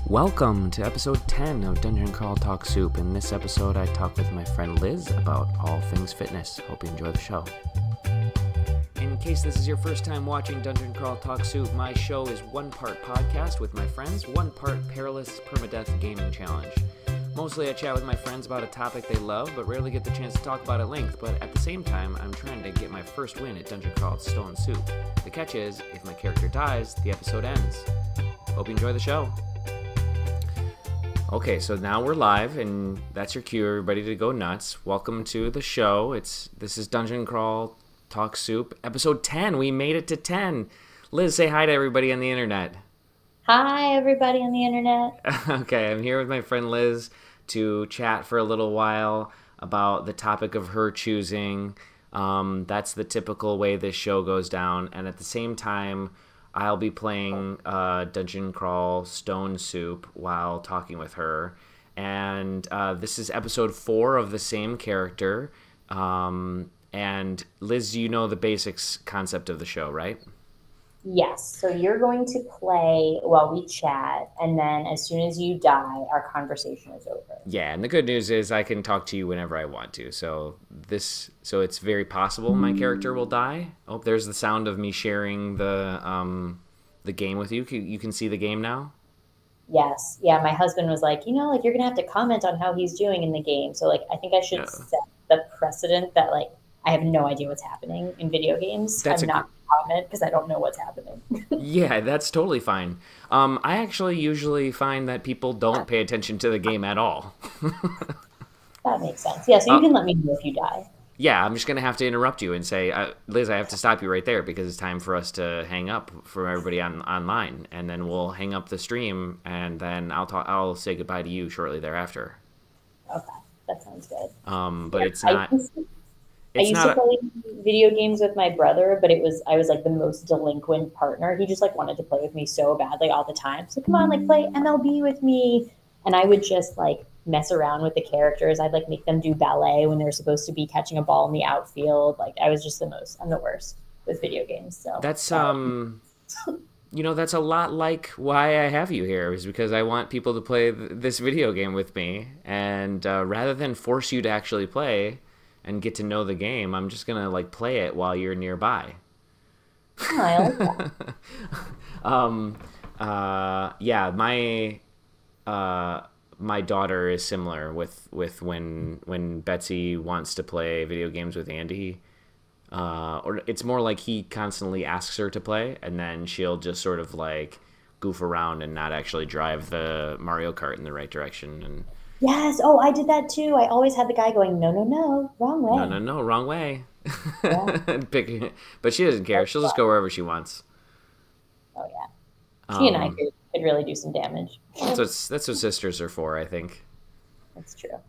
Welcome to episode 10 of Dungeon Crawl Talk Soup. In this episode, I talk with my friend Liz about all things fitness. Hope you enjoy the show. In case this is your first time watching Dungeon Crawl Talk Soup, my show is one part podcast with my friends, one part perilous permadeath gaming challenge. Mostly I chat with my friends about a topic they love, but rarely get the chance to talk about at length, but at the same time, I'm trying to get my first win at Dungeon Crawl Stone Soup. The catch is, if my character dies, the episode ends. Hope you enjoy the show. Okay, so now we're live, and that's your cue, everybody, to go nuts. Welcome to the show. This is Dungeon Crawl Talk Soup, episode 10. We made it to 10. Liz, say hi to everybody on the internet. Hi, everybody on the internet. Okay, I'm here with my friend Liz to chat for a little while about the topic of her choosing. That's the typical way this show goes down, and at the same time, I'll be playing Dungeon Crawl Stone Soup while talking with her. And this is episode 4 of the same character. And Liz, you know the basics concept of the show, right? Yes. So you're going to play while we chat, and then as soon as you die, our conversation is over. Yeah, and the good news is I can talk to you whenever I want to. So it's very possible my character will die. Oh, there's the sound of me sharing the game with you. You can see the game now? Yes. Yeah, my husband was like, you're going to have to comment on how he's doing in the game. So, I think I should set the precedent that, I have no idea what's happening in video games. I'm not going to comment because I don't know what's happening. Yeah, that's totally fine. I actually usually find that people don't pay attention to the game at all. That makes sense. Yeah, so you can let me know if you die. Yeah, I'm just going to have to interrupt you and say, Liz, I have to stop you right there because it's time for us to hang up for everybody online. And then we'll hang up the stream, and then I'll say goodbye to you shortly thereafter. Okay, that sounds good. But yeah, it's not... I used to play video games with my brother, but I was the most delinquent partner. He just wanted to play with me so badly all the time. So come on, play MLB with me. And I would just mess around with the characters. I'd make them do ballet when they're supposed to be catching a ball in the outfield. I was just I'm the worst with video games. So that's that's a lot like why I have you here, is because I want people to play this video game with me, and rather than force you to actually play and get to know the game, I'm just gonna play it while you're nearby. Oh, I like that. Yeah, my daughter is similar with when Betsy wants to play video games with Andy, or it's more like he constantly asks her to play, and then she'll just sort of goof around and not actually drive the Mario Kart in the right direction. And yes. Oh, I did that too. I always had the guy going, no, wrong way. No, wrong way. Yeah. But she doesn't care. She'll just go wherever she wants. Oh, yeah. She and I could really do some damage. That's what sisters are for, I think. That's true.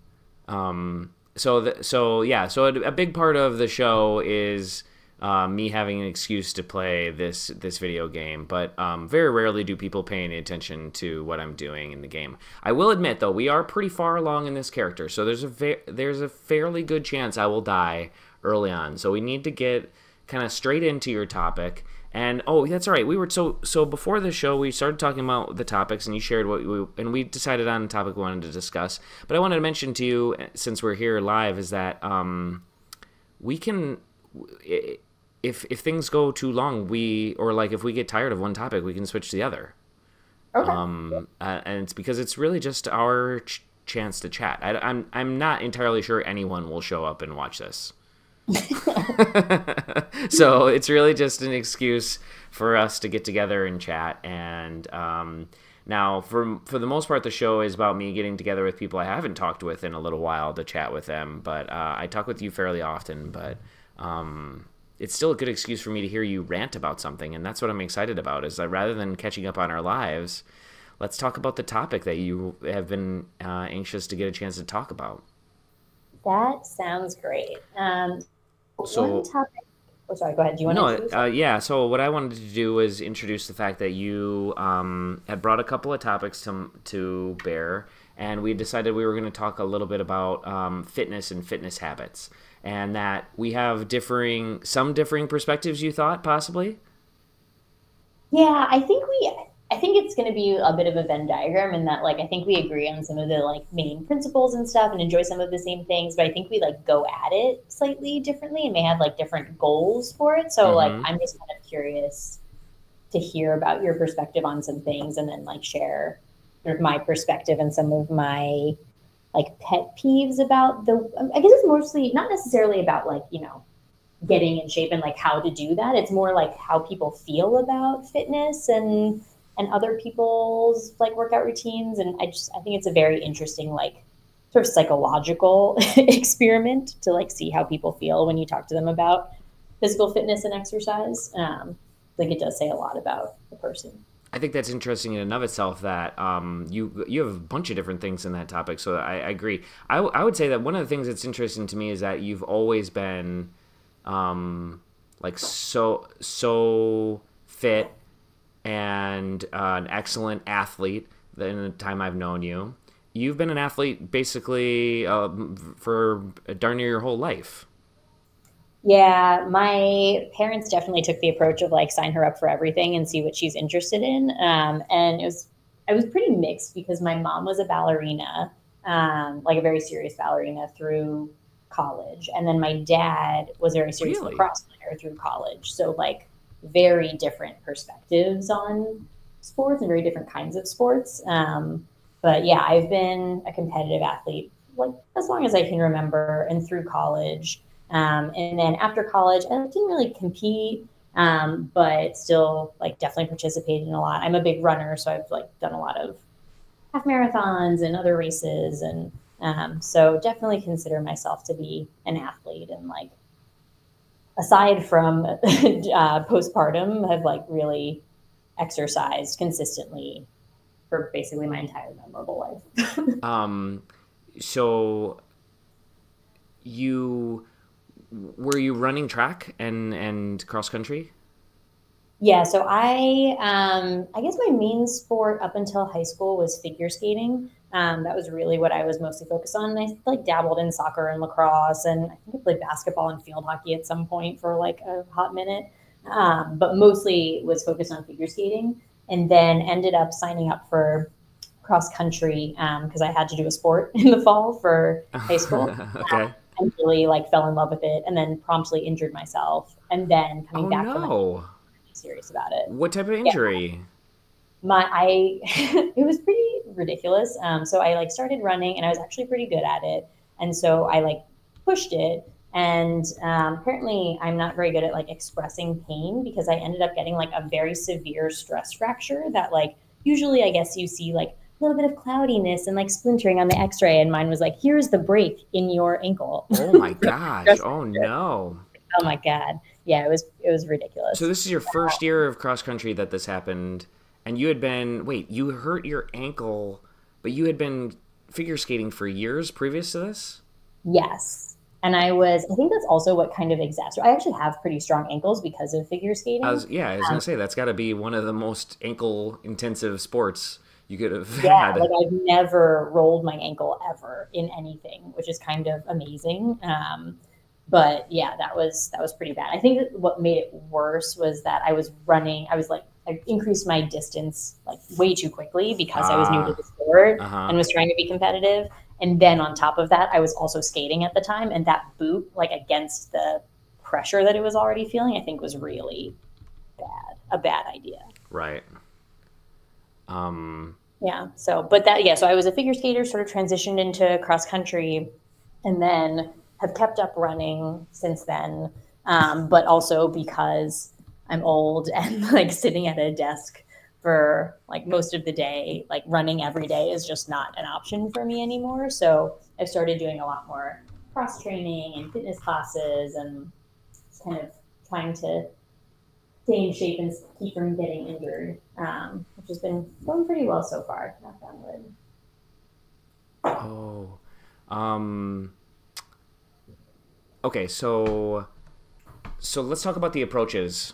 So a big part of the show is me having an excuse to play this video game, but very rarely do people pay any attention to what I'm doing in the game. I will admit, though, we are pretty far along in this character, so there's a fairly good chance I will die early on. So we need to get kind of straight into your topic. And that's all right. We were so before the show we started talking about the topics, and you shared and we decided on the topic we wanted to discuss. But I wanted to mention to you, since we're here live, is that we can. If things go too long, if we get tired of one topic, we can switch to the other. Okay. And it's because it's really just our chance to chat. I'm not entirely sure anyone will show up and watch this. So it's really just an excuse for us to get together and chat. And now, for the most part, the show is about me getting together with people I haven't talked with in a little while to chat with them. But I talk with you fairly often, but it's still a good excuse for me to hear you rant about something, and that's what I'm excited about, is that rather than catching up on our lives, let's talk about the topic that you have been anxious to get a chance to talk about. That sounds great. So, one topic... Oh, sorry, go ahead. Do you want to introduce it? Yeah, so what I wanted to do was introduce the fact that you had brought a couple of topics to bear, and we decided we were going to talk a little bit about fitness and fitness habits. And that we have some differing perspectives, you thought, possibly? Yeah, I think think it's going to be a bit of a Venn diagram in that, like, I think we agree on some of the like main principles and stuff and enjoy some of the same things, but I think we like go at it slightly differently and may have like different goals for it. So like, I'm just kind of curious to hear about your perspective on some things and then like share sort of my perspective and some of my like pet peeves about I guess it's mostly not necessarily about like, you know, getting in shape and like how to do that. It's more like how people feel about fitness and other people's like workout routines. And I think it's a very interesting, like sort of psychological experiment to like see how people feel when you talk to them about physical fitness and exercise. Like it does say a lot about the person. I think that's interesting in and of itself that you have a bunch of different things in that topic. So I agree. I would say that one of the things that's interesting to me is that you've always been like so fit and an excellent athlete in the time I've known you. You've been an athlete basically for darn near your whole life. Yeah, my parents definitely took the approach of like sign her up for everything and see what she's interested in. And I was pretty mixed because my mom was a ballerina, like a very serious ballerina through college. And then my dad was a very serious lacrosse player through college. So like very different perspectives on sports and very different kinds of sports. But yeah, I've been a competitive athlete like as long as I can remember and through college. And then after college, I didn't really compete, but still like definitely participated in a lot. I'm a big runner, so I've like done a lot of half marathons and other races. And so definitely consider myself to be an athlete. And like, aside from postpartum, have like really exercised consistently for basically my entire memorable life. So were you running track and cross country? Yeah, so I guess my main sport up until high school was figure skating. That was really what I was mostly focused on. And I like dabbled in soccer and lacrosse, and I think I played basketball and field hockey at some point for like a hot minute. But mostly was focused on figure skating, and then ended up signing up for cross country because I had to do a sport in the fall for high school. Okay. And really like fell in love with it, and then promptly injured myself, and then coming back from it, serious about it. What type of injury? Yeah. It was pretty ridiculous. So I like started running, and I was actually pretty good at it, and so I like pushed it. And apparently, I'm not very good at like expressing pain because I ended up getting like a very severe stress fracture that like usually I guess you see like a little bit of cloudiness and like splintering on the x-ray, and mine was like, here's the break in your ankle. Oh my gosh. Oh no. Oh my God. Yeah, it was ridiculous. So this is your first year of cross country that this happened, and you hurt your ankle, but you had been figure skating for years previous to this? Yes. And I think that's also what kind of exacerbated. I actually have pretty strong ankles because of figure skating. I was going to say, that's got to be one of the most ankle intensive sports you could have had. Yeah, like I've never rolled my ankle ever in anything, which is kind of amazing. But yeah, that was pretty bad. I think that what made it worse was that I increased my distance like way too quickly because I was new to the sport and was trying to be competitive. And then on top of that, I was also skating at the time, and that boot, like against the pressure that it was already feeling, I think was really a bad idea. Right. Yeah. So I was a figure skater, sort of transitioned into cross country, and then have kept up running since then. But also because I'm old and like sitting at a desk for like most of the day, like running every day is just not an option for me anymore. So I've started doing a lot more cross training and fitness classes, and kind of trying to stay in shape and keep from getting injured, which has been going pretty well so far. Knock on wood. Okay, so let's talk about the approaches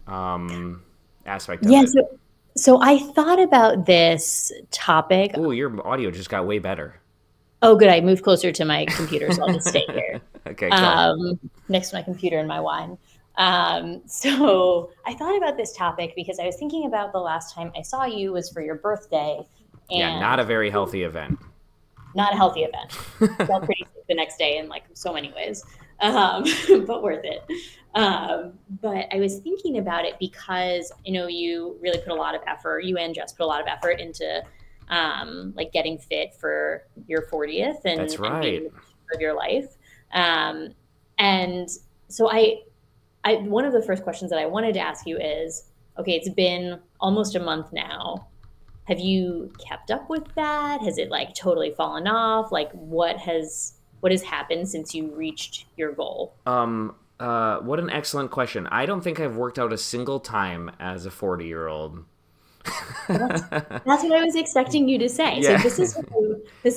aspect of it. So I thought about this topic. Oh, your audio just got way better. Oh, good. I moved closer to my computer, so I'll just stay here. Okay, cool. Next to my computer and my wine. So I thought about this topic because I was thinking about the last time I saw you was for your birthday, Yeah, not and a very healthy event. not a healthy event. Felt pretty sick the next day in like so many ways, but worth it. But I was thinking about it because you really put a lot of effort. You and Jess put a lot of effort into like getting fit for your 40th That's and being right. the best of your life. Um, and so one of the first questions that I wanted to ask you is, okay, it's been almost a month now. Have you kept up with that? Has it like totally fallen off? Like what has happened since you reached your goal? What an excellent question. I don't think I've worked out a single time as a 40-year-old. That's what I was expecting you to say. So Yeah. this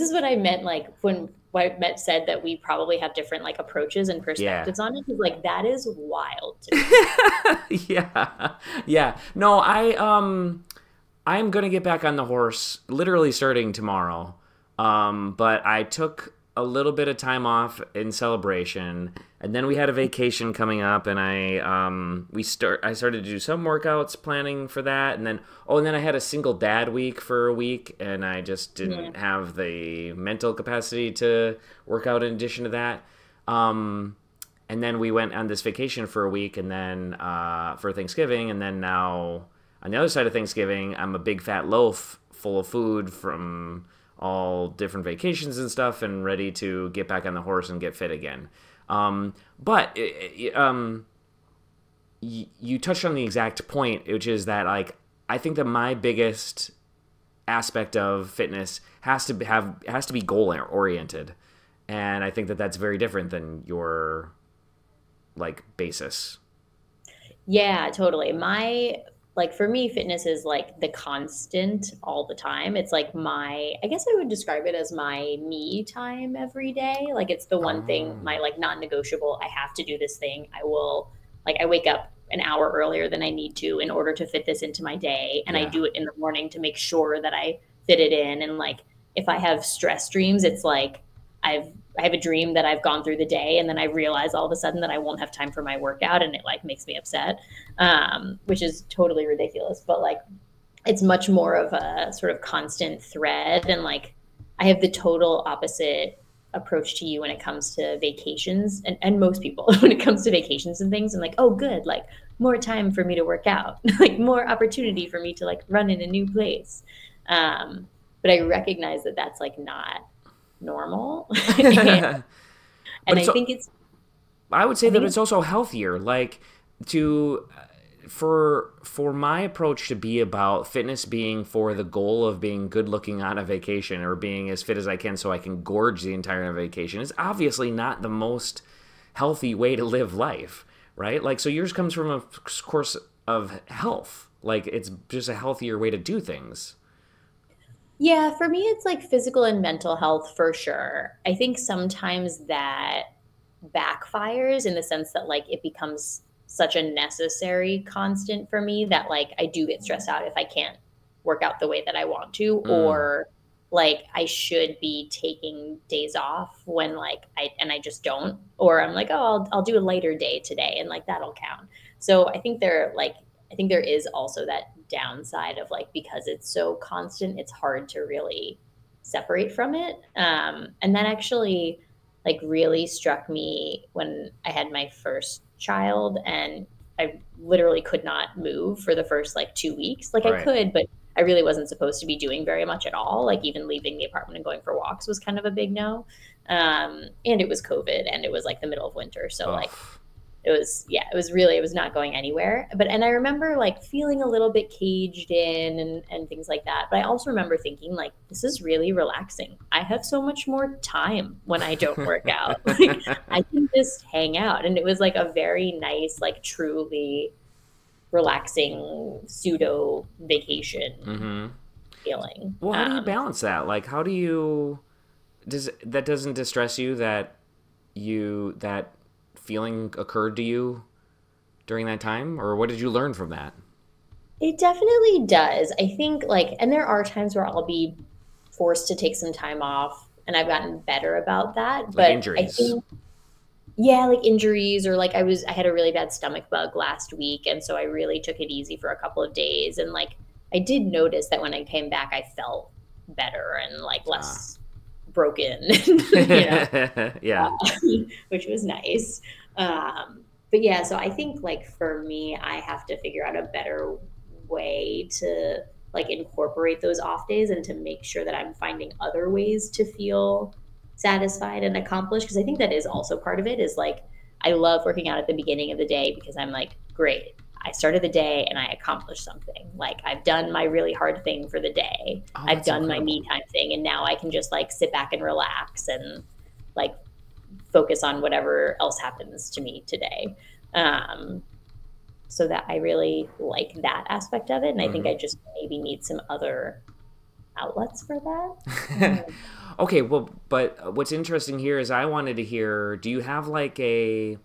is what I meant, like when I said that we probably have different like approaches and Yeah. perspectives on it. Because like that is wild to me. Yeah. Yeah. No, I'm gonna get back on the horse literally starting tomorrow. But I took a little bit of time off in celebration, and then we had a vacation coming up, and I started to do some workouts planning for that, and then I had a single dad week for a week, and I just didn't have the mental capacity to work out in addition to that. And then we went on this vacation for a week, and then for Thanksgiving, and then now on the other side of Thanksgiving, I'm a big fat loaf full of food from all different vacations and stuff, and ready to get back on the horse and get fit again. But you touched on the exact point, which is that like I think that my biggest aspect of fitness has to be goal oriented, and I think that that's very different than your like basis. Yeah, totally. Like for me, fitness is like the constant all the time. It's like I guess I would describe it as my me time every day. Like it's the one thing, Oh, my like non-negotiable. I have to do this thing. I wake up an hour earlier than I need to in order to fit this into my day. And I yeah. do it in the morning to make sure that I fit it in. And like if I have stress dreams, it's like I have a dream that I've gone through the day, and then I realize all of a sudden that I won't have time for my workout, and it like makes me upset, which is totally ridiculous. But like, it's much more of a sort of constant thread, and like, I have the total opposite approach to you when it comes to vacations, and most people when it comes to vacations and things. I'm like, oh, good, like more time for me to work out, like more opportunity for me to like run in a new place. But I recognize that that's like not normal. and, But and I think I would say I that think it's it's also healthier. Like to for my approach to be about fitness being for the goal of being good looking on a vacation or being as fit as I can so I can gorge the entire vacation is obviously not the most healthy way to live life, right? Like so yours comes from a course of health. Like it's just a healthier way to do things. yeah, for me it's like physical and mental health for sure. I think sometimes that backfires in the sense that like it becomes such a necessary constant for me that like I do get stressed out if I can't work out the way that I want to, Mm, or like I should be taking days off when like I just don't, or I'm like, oh, I'll do a later day today and like that'll count. So I think there is also that downside of like because it's so constant, it's hard to really separate from it. And that actually like really struck me when I had my first child, and I literally could not move for the first like 2 weeks. Like I right. could, but I really wasn't supposed to be doing very much at all. Like even leaving the apartment and going for walks was kind of a big no. And it was COVID, and it was like the middle of winter. So like Ugh. it was not going anywhere. And I remember like feeling a little bit caged in and things like that. But I also remember thinking like, this is really relaxing. I have so much more time when I don't work out. Like I can just hang out. And it was like a very nice, like truly relaxing pseudo vacation Mm-hmm. feeling. Well, how do you balance that? Like, how do you does that doesn't distress you that that feeling occurred to you during that time, or what did you learn from that? It definitely does. I think like, and there are times where I'll be forced to take some time off, and I've gotten better about that. Like But I injuries? think Yeah, like injuries, or like I had a really bad stomach bug last week, and so I really took it easy for a couple of days, and like I did notice that when I came back I felt better and like less broken, you know, Yeah. which was nice. But yeah, so I think like for me, I have to figure out a better way to like incorporate those off days and to make sure that I'm finding other ways to feel satisfied and accomplished. Because I think that is also part of it is like, I love working out at the beginning of the day because I'm like, great, I started the day and I accomplished something. Like I've done my really hard thing for the day. Oh, I've that's done my incredible. me time thing. And now I can just like sit back and relax and like focus on whatever else happens to me today. Um, so that I really like that aspect of it. And I think I just maybe need some other outlets for that. Okay, well, but what's interesting here is I wanted to hear, do you have like a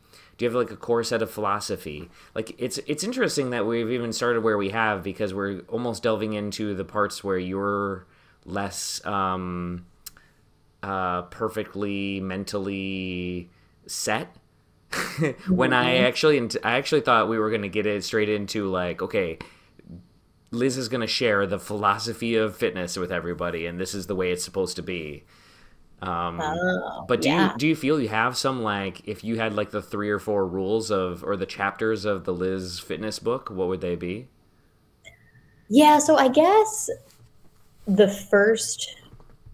core set of philosophy? Like it's interesting that we've even started where we have because we're almost delving into the parts where you're less perfectly mentally set. When I actually thought we were going to get it straight into like, okay, Liz is going to share the philosophy of fitness with everybody, and this is the way it's supposed to be. Oh, But yeah. do you feel you have some, like, if you had like the 3 or 4 rules of or the chapters of the Liz fitness book, what would they be? Yeah. So I guess the first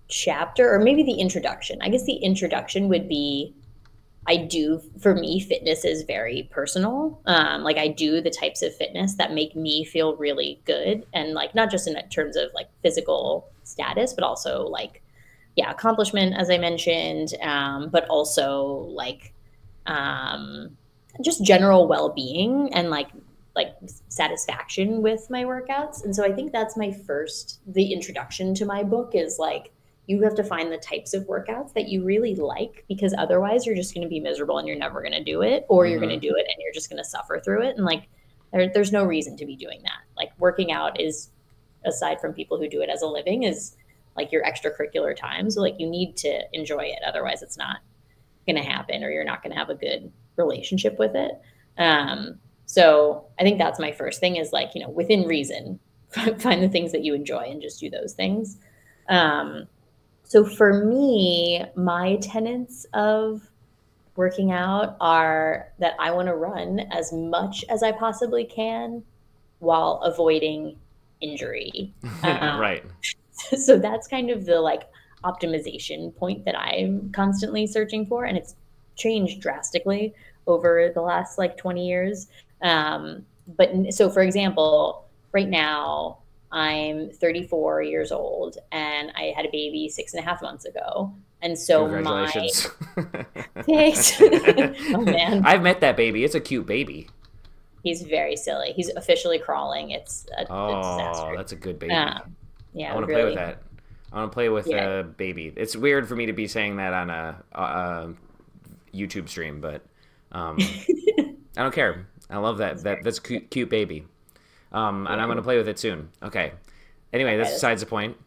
chapter, or maybe the introduction, I guess the introduction would be I do, for me, fitness is very personal. Like I do the types of fitness that make me feel really good. And like, not just in terms of like physical status, but also like, yeah, accomplishment, as I mentioned, but also like um, just general well-being and like satisfaction with my workouts. And so I think that's the introduction to my book is like you have to find the types of workouts that you really like because otherwise you're just going to be miserable and you're never going to do it, or you're going to Mm-hmm. do it and you're just going to suffer through it. And like there's no reason to be doing that. Like working out is, aside from people who do it as a living, is like your extracurricular time. So like you need to enjoy it. Otherwise it's not going to happen or you're not going to have a good relationship with it. So I think that's my first thing is like, within reason, find the things that you enjoy and just do those things. Um, so for me, my tenets of working out are that I want to run as much as I possibly can while avoiding injury. Um, Right. so that's kind of the like optimization point that I'm constantly searching for, and it's changed drastically over the last like 20 years. But so, for example, right now I'm 34 years old, and I had a baby 6.5 months ago, and so my Congratulations. thanks. Oh man, I've met that baby. It's a cute baby. he's very silly. He's officially crawling. It's a Oh, disaster. that's a good baby. Um, I yeah, want to play with really. that. I want to play with Yeah, a baby. It's weird for me to be saying that on a YouTube stream, but I don't care. I love that. That's cute baby. And I'm yeah. gonna play with it soon. Okay. Anyway, that's Okay, besides the point.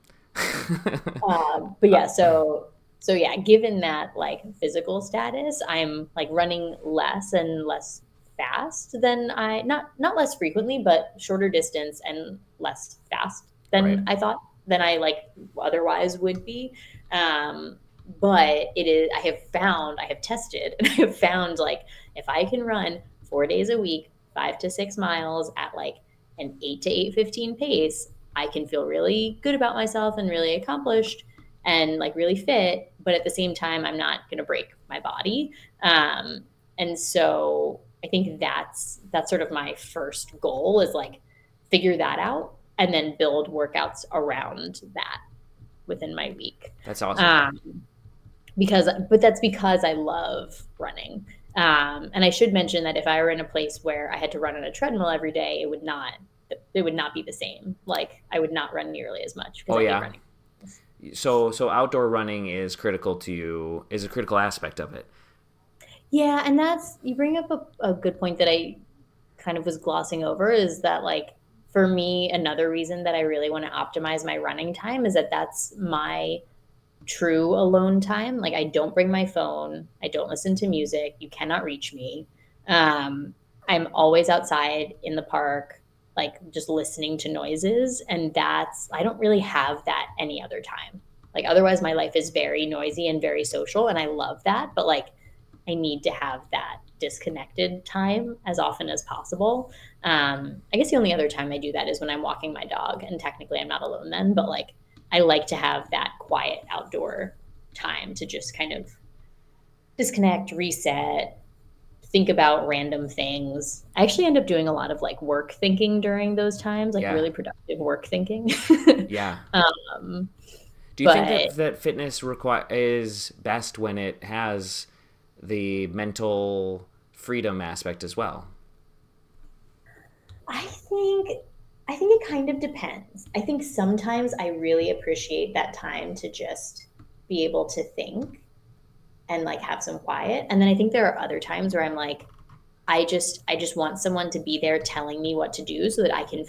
but yeah, so yeah, given that like physical status, I'm like running less and less fast than I not less frequently, but shorter distance and less fast Right. than I thought than I like otherwise would be. Um, but I have tested and I have found like if I can run 4 days a week, 5 to 6 miles at like an 8 to 8:15 pace, I can feel really good about myself and really accomplished and like really fit. But at the same time, I'm not going to break my body. Um, and so I think that's sort of my first goal is like figure that out and then build workouts around that within my week. That's awesome. Um, but that's because I love running. And I should mention that if I were in a place where I had to run on a treadmill every day, it would not be the same. Like I would not run nearly as much because Oh I hate yeah. running. So outdoor running is critical to you. Is a critical aspect of it. Yeah, and you bring up a good point that I kind of was glossing over is that like for me, another reason that I really want to optimize my running time is that that's my true alone time. Like I don't bring my phone. I don't listen to music. You cannot reach me. I'm always outside in the park, like just listening to noises. And I don't really have that any other time. Like otherwise my life is very noisy and very social and I love that. But like I need to have that disconnected time as often as possible. I guess the only other time I do that is when I'm walking my dog, and technically I'm not alone then, but like I like to have that quiet outdoor time to just kind of disconnect, reset, think about random things. I actually end up doing a lot of like work thinking during those times, like really productive work thinking. Yeah. Do you but think that fitness is best when it has the mental freedom aspect as well? I think it kind of depends. I think sometimes I really appreciate that time to just be able to think and like have some quiet. And then I think there are other times where I'm like, I just want someone to be there telling me what to do so that I can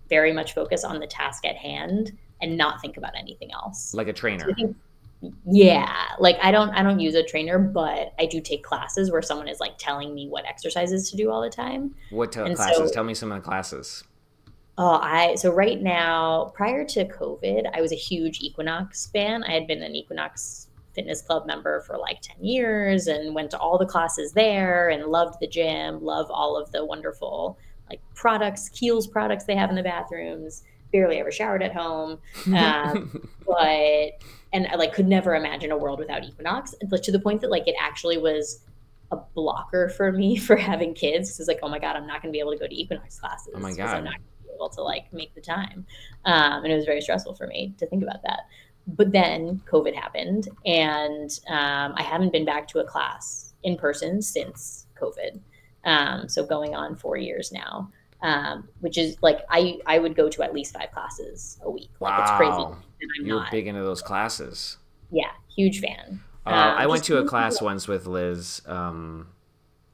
very much focus on the task at hand and not think about anything else. Like a trainer. So yeah, like I don't use a trainer, but I do take classes where someone is like telling me what exercises to do all the time. What classes? Tell me some of the classes. So right now, prior to COVID, I was a huge Equinox fan. I had been an Equinox Fitness Club member for like 10 years and went to all the classes there and loved the gym, love all of the wonderful like products, Kiehl's products they have in the bathrooms. Barely ever showered at home. And I like could never imagine a world without Equinox, but to the point that like it actually was a blocker for me for having kids. Because it's like, oh my God, I'm not going to be able to go to Equinox classes. Oh my God. I'm not going to be able to like make the time. And it was very stressful for me to think about that. But then COVID happened and I haven't been back to a class in person since COVID. So going on 4 years now. Which is like I would go to at least 5 classes a week. Like it's crazy. You're big into those classes. Yeah, huge fan. I went to a class once with Liz.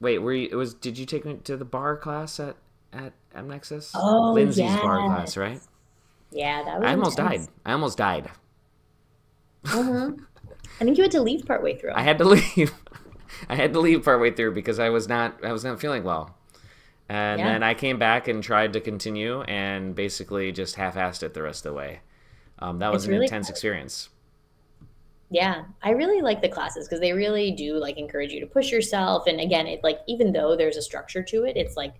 Wait, did you take me to the bar class at MNexus? Oh, Lindsay's bar class, right? Yeah, that was. I almost died. I think you had to leave partway through. I had to leave. I had to leave partway through because I was not feeling well. And then I came back and tried to continue and basically just half-assed it the rest of the way. That was an intense experience. Yeah, I really like the classes because they really do like encourage you to push yourself. And again, it like even though there's a structure to it, it's like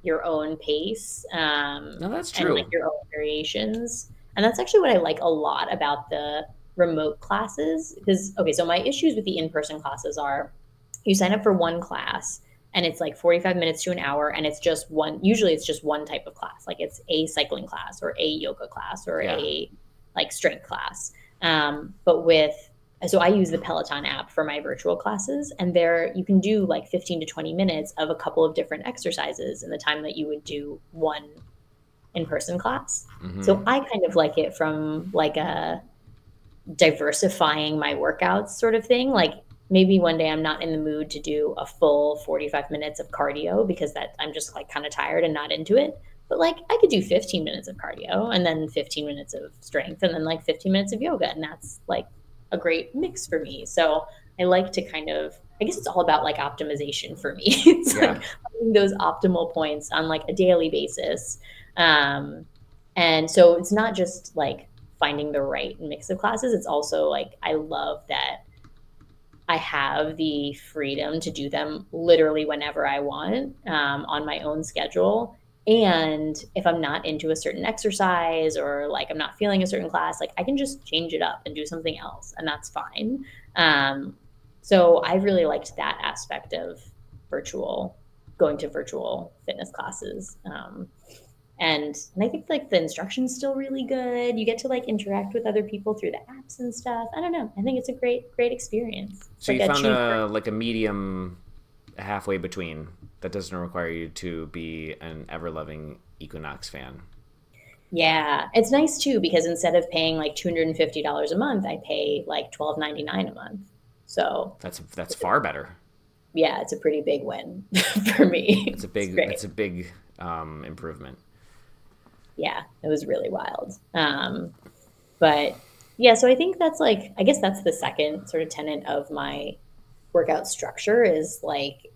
your own pace. No, that's true. And like your own variations. And that's actually what I like a lot about the remote classes. Because so my issues with the in-person classes are you sign up for one class and it's like 45 minutes to an hour and it's just usually it's just one type of class. Like it's a cycling class or a yoga class or a like strength class. So I use the Peloton app for my virtual classes, and there you can do like 15 to 20 minutes of a couple of different exercises in the time that you would do one in-person class. Mm-hmm. So I kind of like it from like a diversifying my workouts sort of thing. Like maybe one day I'm not in the mood to do a full 45 minutes of cardio because I'm just like kind of tired and not into it. But like I could do 15 minutes of cardio and then 15 minutes of strength and then like 15 minutes of yoga. And that's like a great mix for me. So I like to kind of, I guess it's all about like optimization for me. It's like finding those optimal points on like a daily basis. And so it's not just like finding the right mix of classes. It's also like, I love that I have the freedom to do them literally whenever I want on my own schedule. And if I'm not into a certain exercise or like I'm not feeling a certain class, like I can just change it up and do something else, and that's fine. So I really liked that aspect of going to virtual fitness classes. And I think like the instruction's still really good. You get to like interact with other people through the apps and stuff. I don't know. I think it's a great experience. So you found a medium halfway between that doesn't require you to be an ever-loving Equinox fan. Yeah, it's nice too because instead of paying like $250 a month, I pay like $12.99 a month. So that's far better. Yeah, it's a pretty big win for me. It's a big improvement. Yeah, it was really wild. But Yeah, so I think that's like, I guess that's the second sort of tenet of my workout structure is like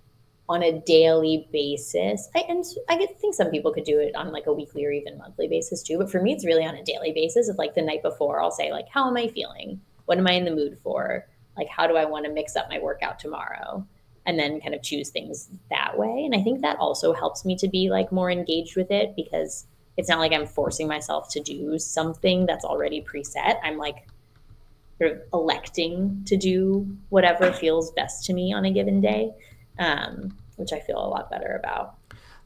on a daily basis. Think some people could do it on like a weekly or even monthly basis too. But for me, it's really on a daily basis. Of like the night before, I'll say like, how am I feeling? What am I in the mood for? Like, how do I want to mix up my workout tomorrow? And then kind of choose things that way. And I think that also helps me to be like more engaged with it because it's not like I'm forcing myself to do something that's already preset. I'm like sort of electing to do whatever feels best to me on a given day, which I feel a lot better about.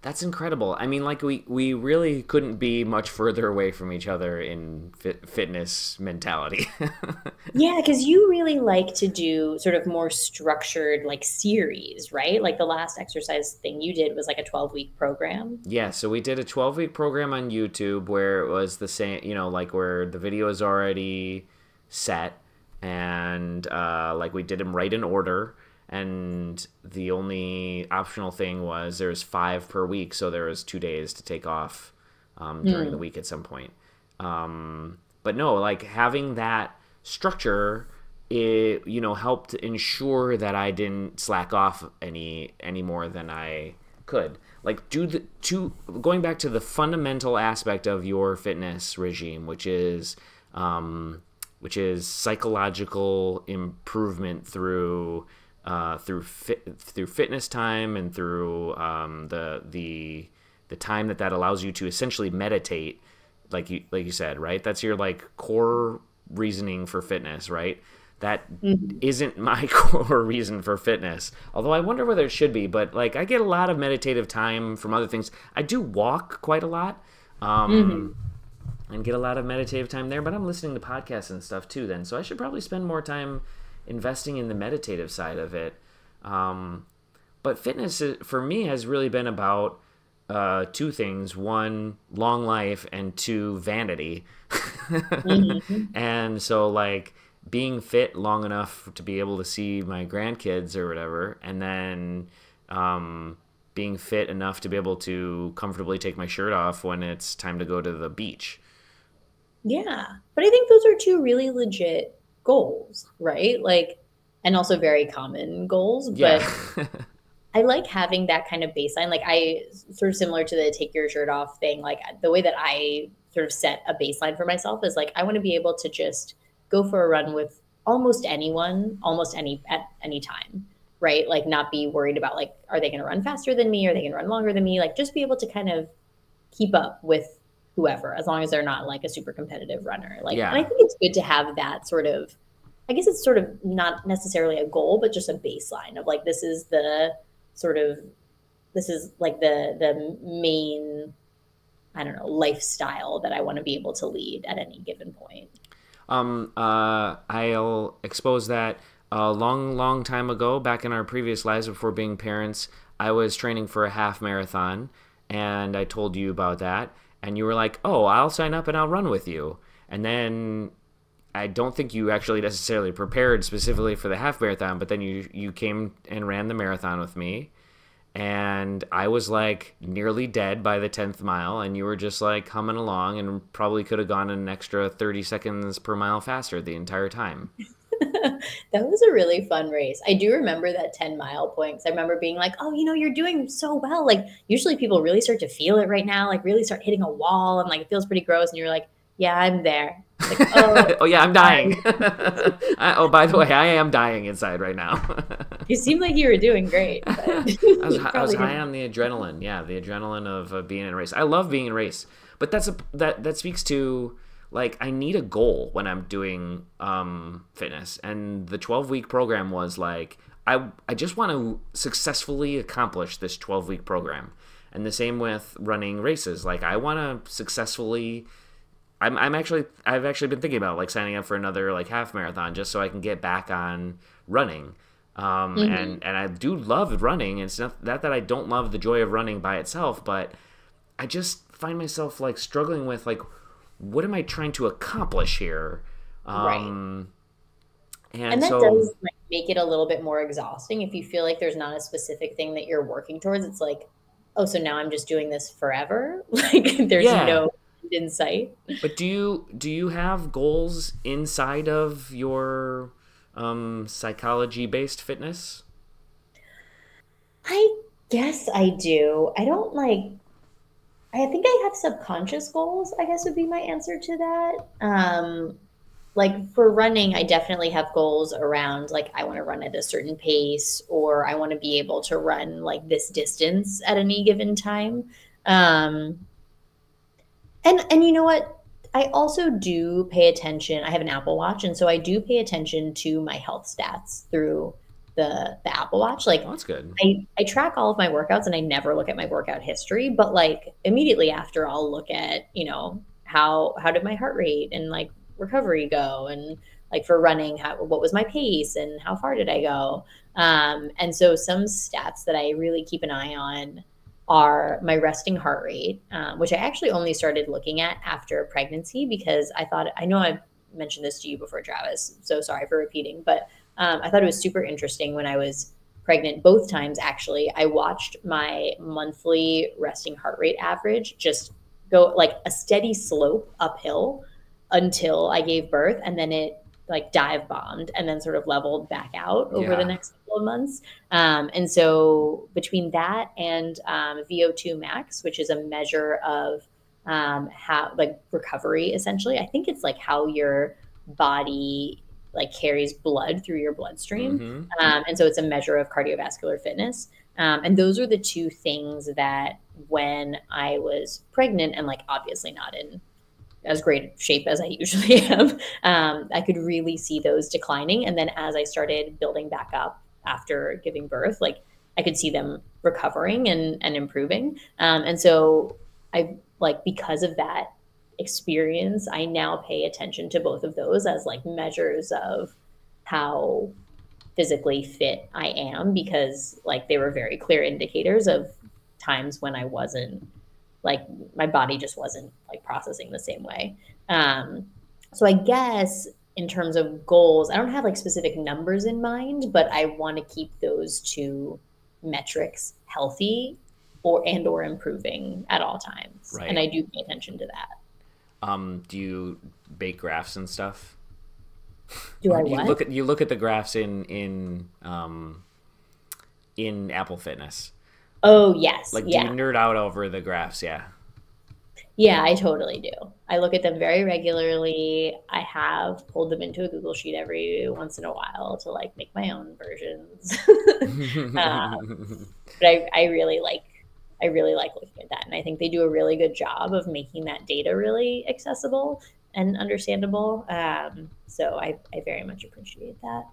That's incredible. I mean, like we really couldn't be much further away from each other in fitness mentality. Yeah, because you really like to do sort of more structured like series, right? Like the last exercise thing you did was like a 12-week program. Yeah, so we did a 12-week program on YouTube where it was the same, like where the video is already set, and like we did them right in order, and the only optional thing was there's 5 per week, so there was 2 days to take off during the week at some point. But no, like having that structure, it helped ensure that I didn't slack off any more than I could. Like going back to the fundamental aspect of your fitness regime, which is psychological improvement through fitness time and through the time that allows you to essentially meditate, like you said, right? That's your like core reasoning for fitness, right? That isn't my core reason for fitness. Although I wonder whether it should be, but like I get a lot of meditative time from other things. I do walk quite a lot. And get a lot of meditative time there, but I'm listening to podcasts and stuff too then. So I should probably spend more time investing in the meditative side of it. But fitness for me has really been about 2 things. 1, long life, and 2, vanity. And so like being fit long enough to be able to see my grandkids or whatever, and then being fit enough to be able to comfortably take my shirt off when it's time to go to the beach. Yeah, but I think those are 2 really legit goals, right? Like, and also very common goals. Yeah. But I like having that kind of baseline. Like I sort of similar to the take your shirt off thing. Like the way that I sort of set a baseline for myself is like, I want to be able to just go for a run with almost anyone, at any time, right? Like not be worried about like, are they going to run faster than me? Are they going to run longer than me? Like just be able to kind of keep up with whoever, as long as they're not like a super competitive runner. Like, yeah. And I think it's good to have that sort of, I guess it's sort of not necessarily a goal, but just a baseline of like, this is like the main, I don't know, lifestyle that I want to be able to lead at any given point. I'll expose that a long time ago, back in our previous lives before being parents, I was training for a half marathon, and I told you about that, and you were like, oh, I'll sign up and I'll run with you. And then I don't think you actually necessarily prepared specifically for the half marathon, but then you came and ran the marathon with me, and I was like nearly dead by the 10th mile, and you were just like humming along and probably could have gone an extra 30 seconds per mile faster the entire time. That was a really fun race. I do remember that 10-mile point, because I remember being like, oh, you're doing so well. Like usually people really start to feel it right now, like really start hitting a wall, and like it feels pretty gross. And you're like, yeah, I'm there. Like, oh yeah, I'm dying. Oh, by the way, I am dying inside right now. You seemed like you were doing great. But I was high on the adrenaline. Yeah, the adrenaline of being in a race. I love being in a race, but that speaks to, like, I need a goal when I'm doing fitness, and the 12-week program was like, I just want to successfully accomplish this 12-week program, and the same with running races. Like, I want to successfully. I've actually been thinking about like signing up for another like half marathon just so I can get back on running. And I do love running. And it's not that I don't love the joy of running by itself, but I just find myself like struggling with like, what am I trying to accomplish here? Right. And that does like make it a little bit more exhausting if you feel like there's not a specific thing that you're working towards. It's like, oh, so now I'm just doing this forever. Like there's no in sight. But do you have goals inside of your psychology based fitness? I guess I do. I don't like, I think I have subconscious goals, I guess would be my answer to that. Like for running, I definitely have goals around like I want to run at a certain pace or I want to be able to run like this distance at any given time. Um, and you know what? I also do pay attention. I have an Apple Watch, and so I do pay attention to my health stats through the Apple Watch. Like Oh, that's good. I track all of my workouts and I never look at my workout history, but like immediately after I'll look at, how did my heart rate and like recovery go and like for running, what was my pace and how far did I go? And so some stats that I really keep an eye on are my resting heart rate, which I actually only started looking at after pregnancy because I know I've mentioned this to you before, Travis, so sorry for repeating, but I thought it was super interesting when I was pregnant, both times actually. I watched my monthly resting heart rate average just go like a steady slope uphill until I gave birth. And then it like dive bombed and then sort of leveled back out over the Yeah. next couple of months. And so between that and VO2 max, which is a measure of how like recovery, essentially, I think it's like how your body like carries blood through your bloodstream. Mm-hmm. And so it's a measure of cardiovascular fitness. And those are the two things that when I was pregnant and like obviously not in as great shape as I usually am, I could really see those declining. And then as I started building back up after giving birth, like I could see them recovering and improving. And so I like, because of that experience, I now pay attention to both of those as like measures of how physically fit I am, because like they were very clear indicators of times when I wasn't, like my body just wasn't like processing the same way. So I guess in terms of goals, I don't have like specific numbers in mind, but I want to keep those two metrics healthy or improving at all times. And Right. I do pay attention to that. Do you bake graphs and stuff? Do Or I do you what? look at the graphs in Apple Fitness? Oh, yes. Like, do you Yeah. nerd out over the graphs? Yeah. Yeah, I totally do. I look at them very regularly. I have pulled them into a Google Sheet every once in a while to like make my own versions. But I really like looking at that. And I think they do a really good job of making that data really accessible and understandable. So I very much appreciate that.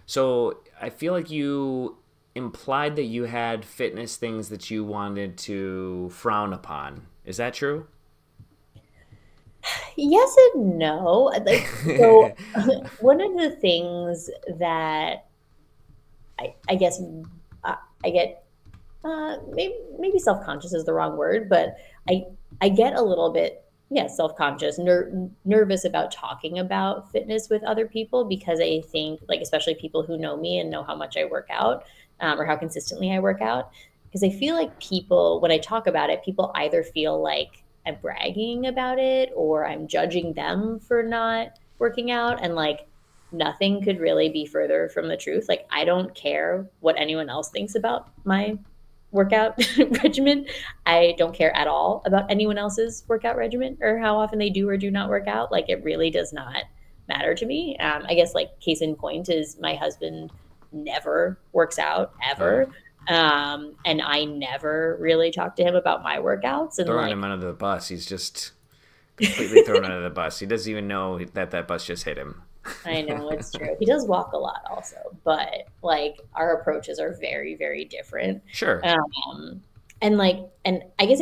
So I feel like you implied that you had fitness things that you wanted to frown upon. Is that true? Yes and no. Like, so one of the things that I guess I get, maybe self-conscious is the wrong word, but I I get a little bit, yeah, self-conscious, nervous about talking about fitness with other people, because I think like especially people who know me and know how much I work out, or how consistently I work out, because I feel like people, when I talk about it, people either feel like I'm bragging about it or I'm judging them for not working out, and like nothing could really be further from the truth. Like I don't care what anyone else thinks about my workout regimen. I don't care at all about anyone else's workout regimen or how often they do or do not work out. Like it really does not matter to me. I guess like case in point is my husband never works out Oh, ever. And I never really talk to him about my workouts and throwing him like, under the bus. He's just completely thrown under the bus. He doesn't even know that that bus just hit him. I know it's true. He does walk a lot also, but like our approaches are very, very different. Sure. Um, and like, and I guess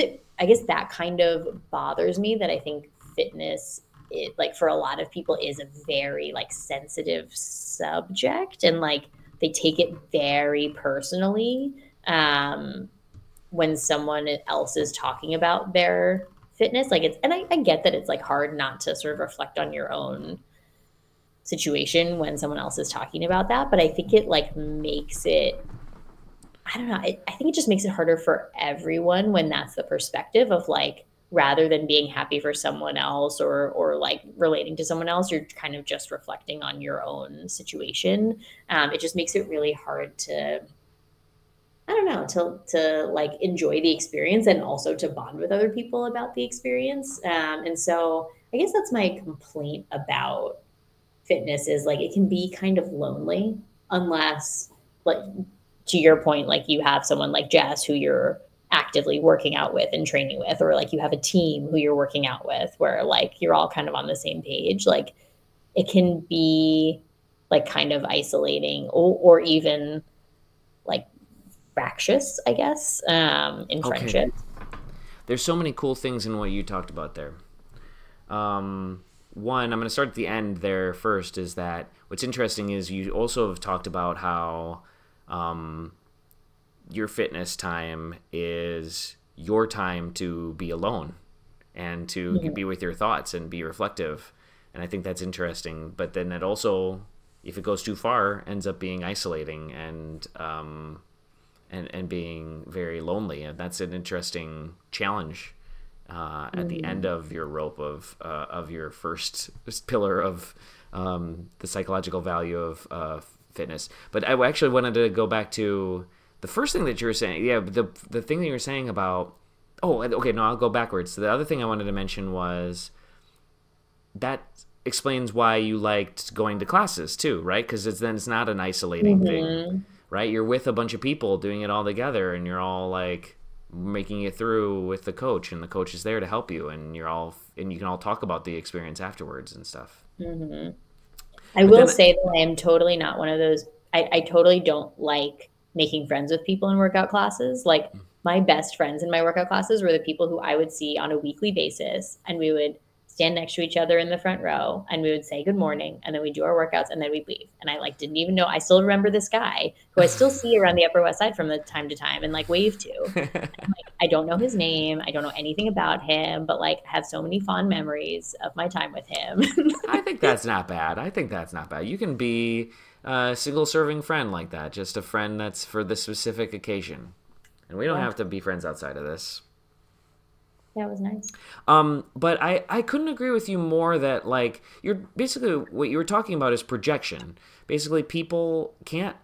that kind of bothers me, that I think fitness, it like for a lot of people is a very like sensitive subject, and like they take it very personally, um, when someone else is talking about their fitness. Like it's, and I get that it's like hard not to sort of reflect on your own situation when someone else is talking about that, but I think it like makes it, I don't know, I think it just makes it harder for everyone when that's the perspective of like, rather than being happy for someone else or like relating to someone else, you're kind of just reflecting on your own situation. It just makes it really hard to, I don't know, to like enjoy the experience and also to bond with other people about the experience. And so I guess that's my complaint about fitness is like it can be kind of lonely unless, like, to your point, like you have someone like Jess who you're actively working out with and training with, or like you have a team who you're working out with where like you're all kind of on the same page. Like it can be like kind of isolating or even like fractious, I guess, in Okay. friendship. There's so many cool things in what you talked about there. One, I'm going to start at the end there first, is that what's interesting is you also have talked about how your fitness time is your time to be alone and to be with your thoughts and be reflective. And I think that's interesting. But then it also, if it goes too far, ends up being isolating and being very lonely. And that's an interesting challenge at the end of your rope of your first pillar of the psychological value of fitness. But I actually wanted to go back to the first thing that you were saying. Yeah, the thing that you were saying about. Oh, okay. No, I'll go backwards. So the other thing I wanted to mention was that explains why you liked going to classes too, right? Because then it's not an isolating thing, right? You're with a bunch of people doing it all together, and you're all like making it through with the coach, and the coach is there to help you, and you can all talk about the experience afterwards and stuff. I But will then, say that I am totally not one of those. I totally don't like making friends with people in workout classes. Like my best friends in my workout classes were the people who I would see on a weekly basis, and we would stand next to each other in the front row, and we would say good morning, and then we do our workouts, and then we leave. And I like didn't even know. I still remember this guy who I still see around the Upper West Side from the time to time, and like wave to. And, like, I don't know his name. I don't know anything about him, but like I have so many fond memories of my time with him. I think that's not bad. I think that's not bad. You can be a single serving friend like that, just a friend that's for the specific occasion. And we don't Yeah, have to be friends outside of this. that was nice. But I couldn't agree with you more that like you're basically what you were talking about is projection. Basically, people can't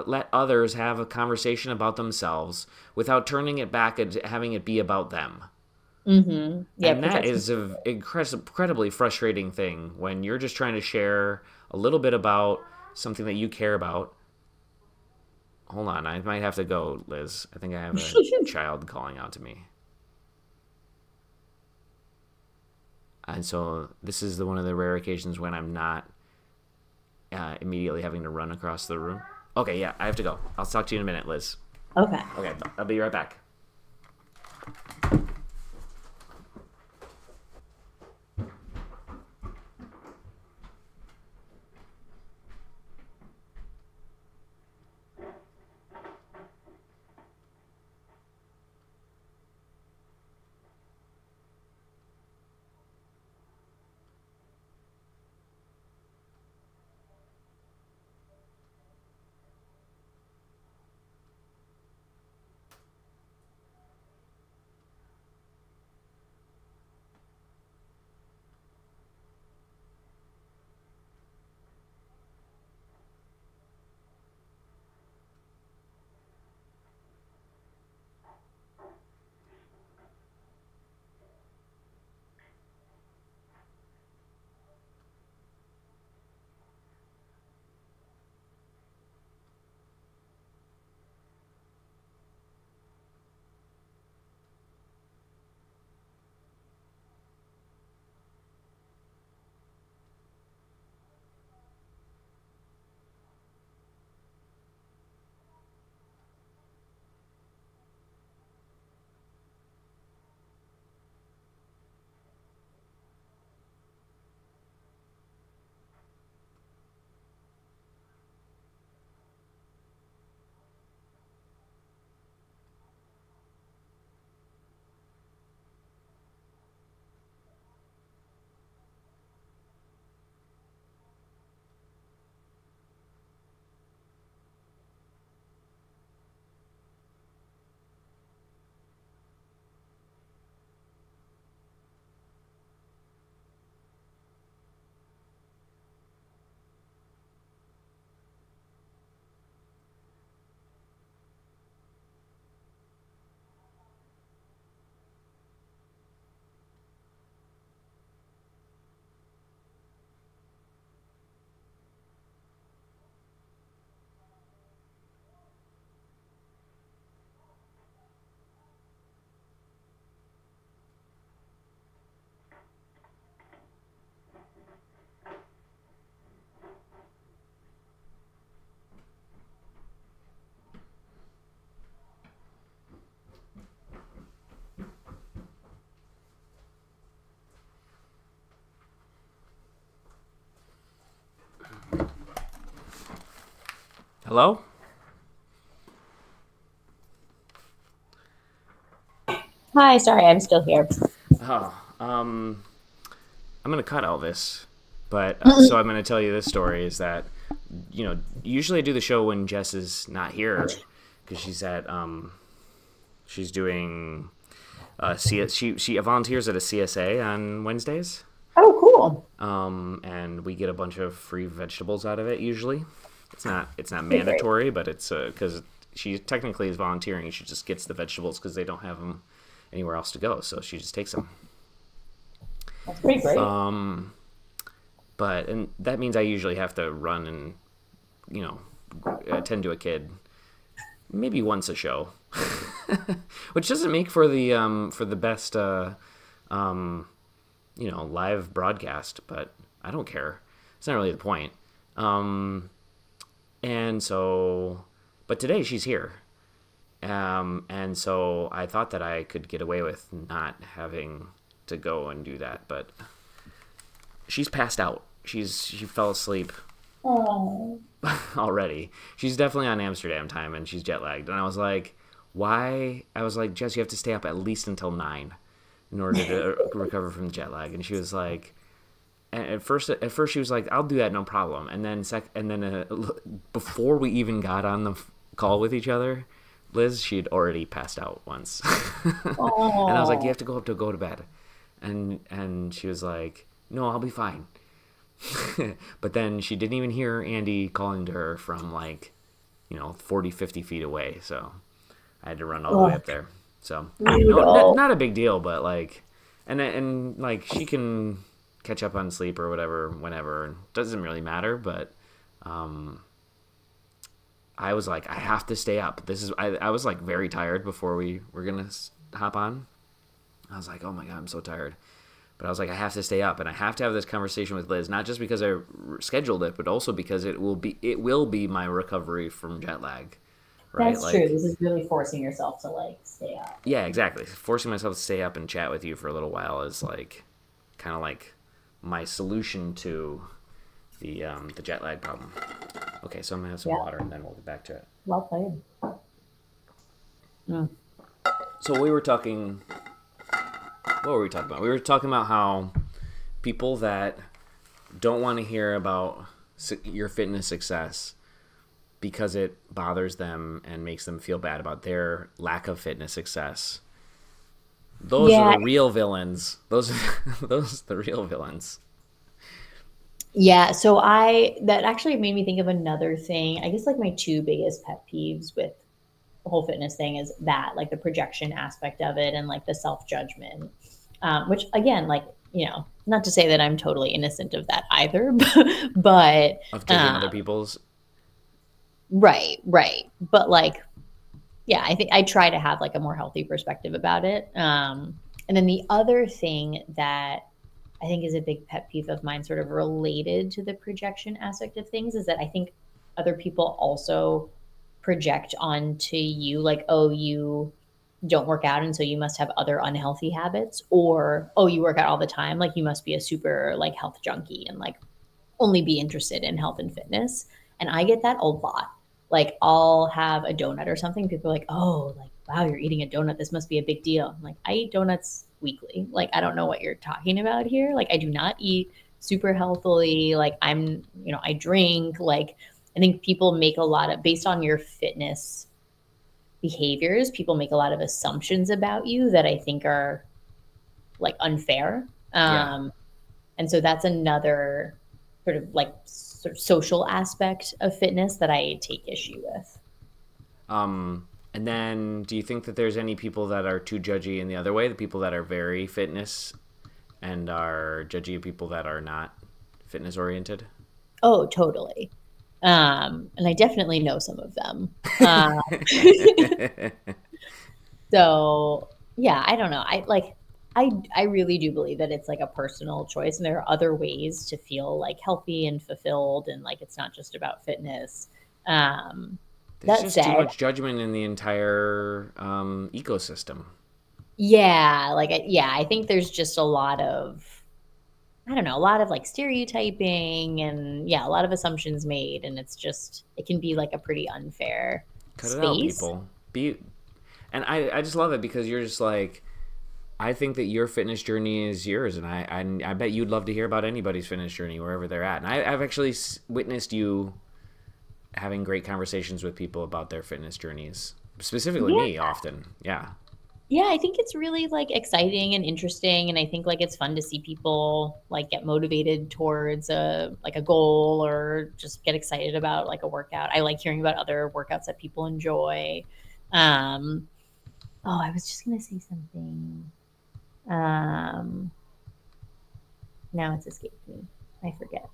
let others have a conversation about themselves without turning it back and having it be about them. Yeah, And that projection. is an incredibly frustrating thing when you're just trying to share a little bit about something that you care about. Hold on, I might have to go, Liz. I think I have a child calling out to me. And so this is one of the rare occasions when I'm not immediately having to run across the room. Okay, yeah, I have to go. I'll talk to you in a minute, Liz. Okay. Okay, I'll be right back. Hello? Hi, sorry, I'm still here. Oh, I'm gonna cut all this, but so I'm gonna tell you this story is that, usually I do the show when Jess is not here because she's doing she volunteers at a CSA on Wednesdays. Oh, cool. And we get a bunch of free vegetables out of it. Usually, it's not mandatory, but it's because she technically is volunteering. She just gets the vegetables because they don't have them anywhere else to go, so she just takes them. That's pretty great. And that means I usually have to run and attend to a kid maybe once a show, which doesn't make for the best live broadcast, but I don't care. It's not really the point. And so, but today she's here. And so I thought that I could get away with not having to go and do that, but she's passed out. She fell asleep. Oh. Already. She's definitely on Amsterdam time and she's jet lagged. And I was like, why? I was like, Jess, you have to stay up at least until 9 in order to recover from the jet lag. And she was like, and at first she was like, I'll do that, no problem. And then before we even got on the call with each other, Liz, she'd already passed out once. And I was like, you have to go to bed. And she was like, no, I'll be fine. But then she didn't even hear Andy calling to her from 40, 50 feet away. So I had to run all the way up there. So not a big deal, but and she can catch up on sleep or whatever whenever. It doesn't really matter, but I was like, I have to stay up. I was like very tired before we were gonna hop on. I was like, oh my god, I'm so tired. But I was like, I have to stay up and I have to have this conversation with Liz, not just because I scheduled it, but also because it will be my recovery from jet lag. Right? That's true. This is really forcing yourself to stay up. Yeah, exactly. Forcing myself to stay up and chat with you for a little while is kind of my solution to the jet lag problem. Okay, so I'm gonna have some water and then we'll get back to it. Well played. Mm. So what were we talking about? We were talking about how people that don't want to hear about your fitness success because it bothers them and makes them feel bad about their lack of fitness success. Those are the real villains. Those are the real villains. Yeah, so that actually made me think of another thing. I guess my two biggest pet peeves with the whole fitness thing is that the projection aspect of it and the self-judgment, which again, not to say that I'm totally innocent of that either, but of judging other people's. Right. But I think I try to have a more healthy perspective about it. And then the other thing that I think is a big pet peeve of mine, sort of related to the projection aspect of things, is that I think other people also project onto you oh, you don't work out and so you must have other unhealthy habits, or oh, you work out all the time, you must be a super health junkie and only be interested in health and fitness. And I get that a lot. I'll have a donut or something, people are like, oh, wow, you're eating a donut, this must be a big deal. I'm like, I eat donuts weekly. I don't know what you're talking about here. I do not eat super healthily. I'm, I drink. I think people make a lot of, based on your fitness behaviors, people make a lot of assumptions about you that I think are unfair. And so that's another sort of social aspect of fitness that I take issue with. And then do you think that there's any people that are too judgy in the other way, the people that are very fitness and are judgy of people that are not fitness oriented? Oh, totally. And I definitely know some of them. So yeah, I don't know. I really do believe that it's a personal choice, and there are other ways to feel healthy and fulfilled, and it's not just about fitness. There's just too much judgment in the entire ecosystem. Yeah, I think there's just a lot of I don't know, a lot of like stereotyping and yeah, a lot of assumptions made. And it's just, it can be like a pretty unfair Cut it out, space. people. And I just love it because you're just like, I think that your fitness journey is yours, and I bet you'd love to hear about anybody's fitness journey wherever they're at. And I've actually witnessed you having great conversations with people about their fitness journeys, specifically Yeah. me often. Yeah. Yeah, I think it's really like exciting and interesting, and I think like it's fun to see people like get motivated towards a like a goal or just get excited about like a workout. I like hearing about other workouts that people enjoy. Um, oh, I was just gonna say something. Um, Now it's escaped me. I forget.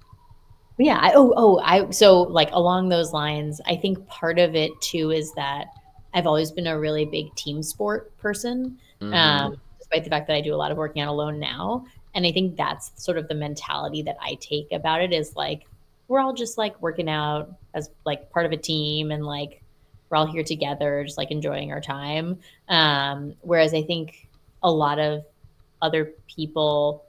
But yeah, so like along those lines, I think part of it too is that I've always been a really big team sport person, Mm-hmm. despite the fact that I do a lot of working out alone now. And I think that's sort of the mentality that I take about it is like we're all just like working out as like part of a team and like we're all here together, just like enjoying our time. Whereas I think a lot of other people,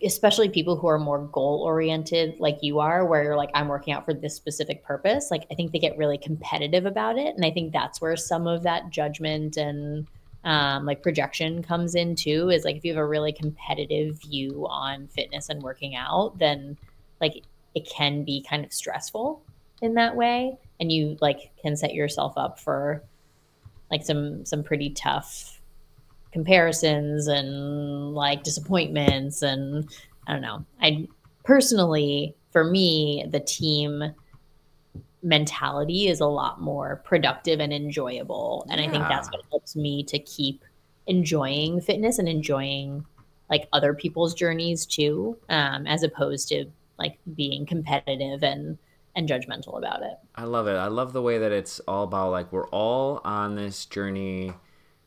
especially people who are more goal oriented like you are, where you're like, I'm working out for this specific purpose, like I think they get really competitive about it. And I think that's where some of that judgment and like projection comes in too, is like if you have a really competitive view on fitness and working out, then like it can be kind of stressful in that way, and you like can set yourself up for like some pretty tough comparisons and like disappointments. And I don't know, I personally, for me, the team mentality is a lot more productive and enjoyable, and I think that's Yeah. what helps me to keep enjoying fitness and enjoying like other people's journeys too, as opposed to like being competitive and judgmental about it. I love it. I love the way that it's all about like we're all on this journey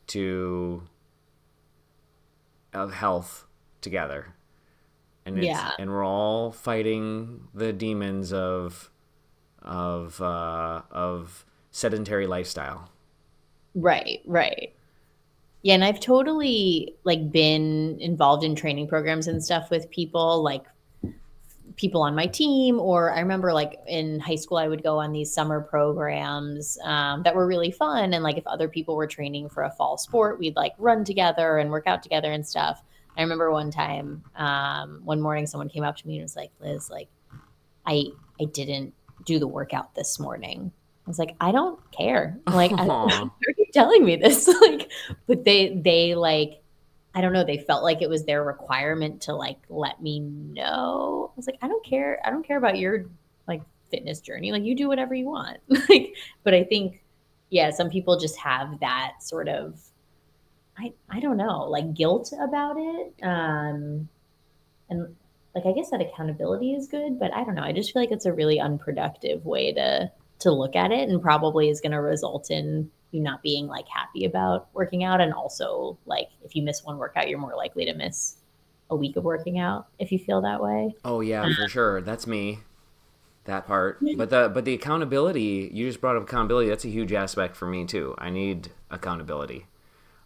to of health together. Yeah, And we're all fighting the demons of sedentary lifestyle. right. Yeah, and I've totally like been involved in training programs and stuff with people like people on my team, or I remember like in high school I would go on these summer programs that were really fun, and like if other people were training for a fall sport, we'd like run together and work out together and stuff. I remember one time, one morning someone came up to me and was like, Liz, like I didn't do the workout this morning. I was like, I don't care. Like, why Oh, are you telling me this? Like, but they like, I don't know. They felt like it was their requirement to like let me know. I was like, I don't care. I don't care about your like fitness journey. Like, you do whatever you want. Like, but I think, yeah, some people just have that sort of, I don't know, like guilt about it. And like I guess that accountability is good, but I don't know. I just feel like it's a really unproductive way to look at it, and probably is going to result in you not being like happy about working out, and also like if you miss one workout, you're more likely to miss a week of working out if you feel that way. oh yeah, for sure. That's me. That part. But the accountability, you just brought up accountability. That's a huge aspect for me too. I need accountability.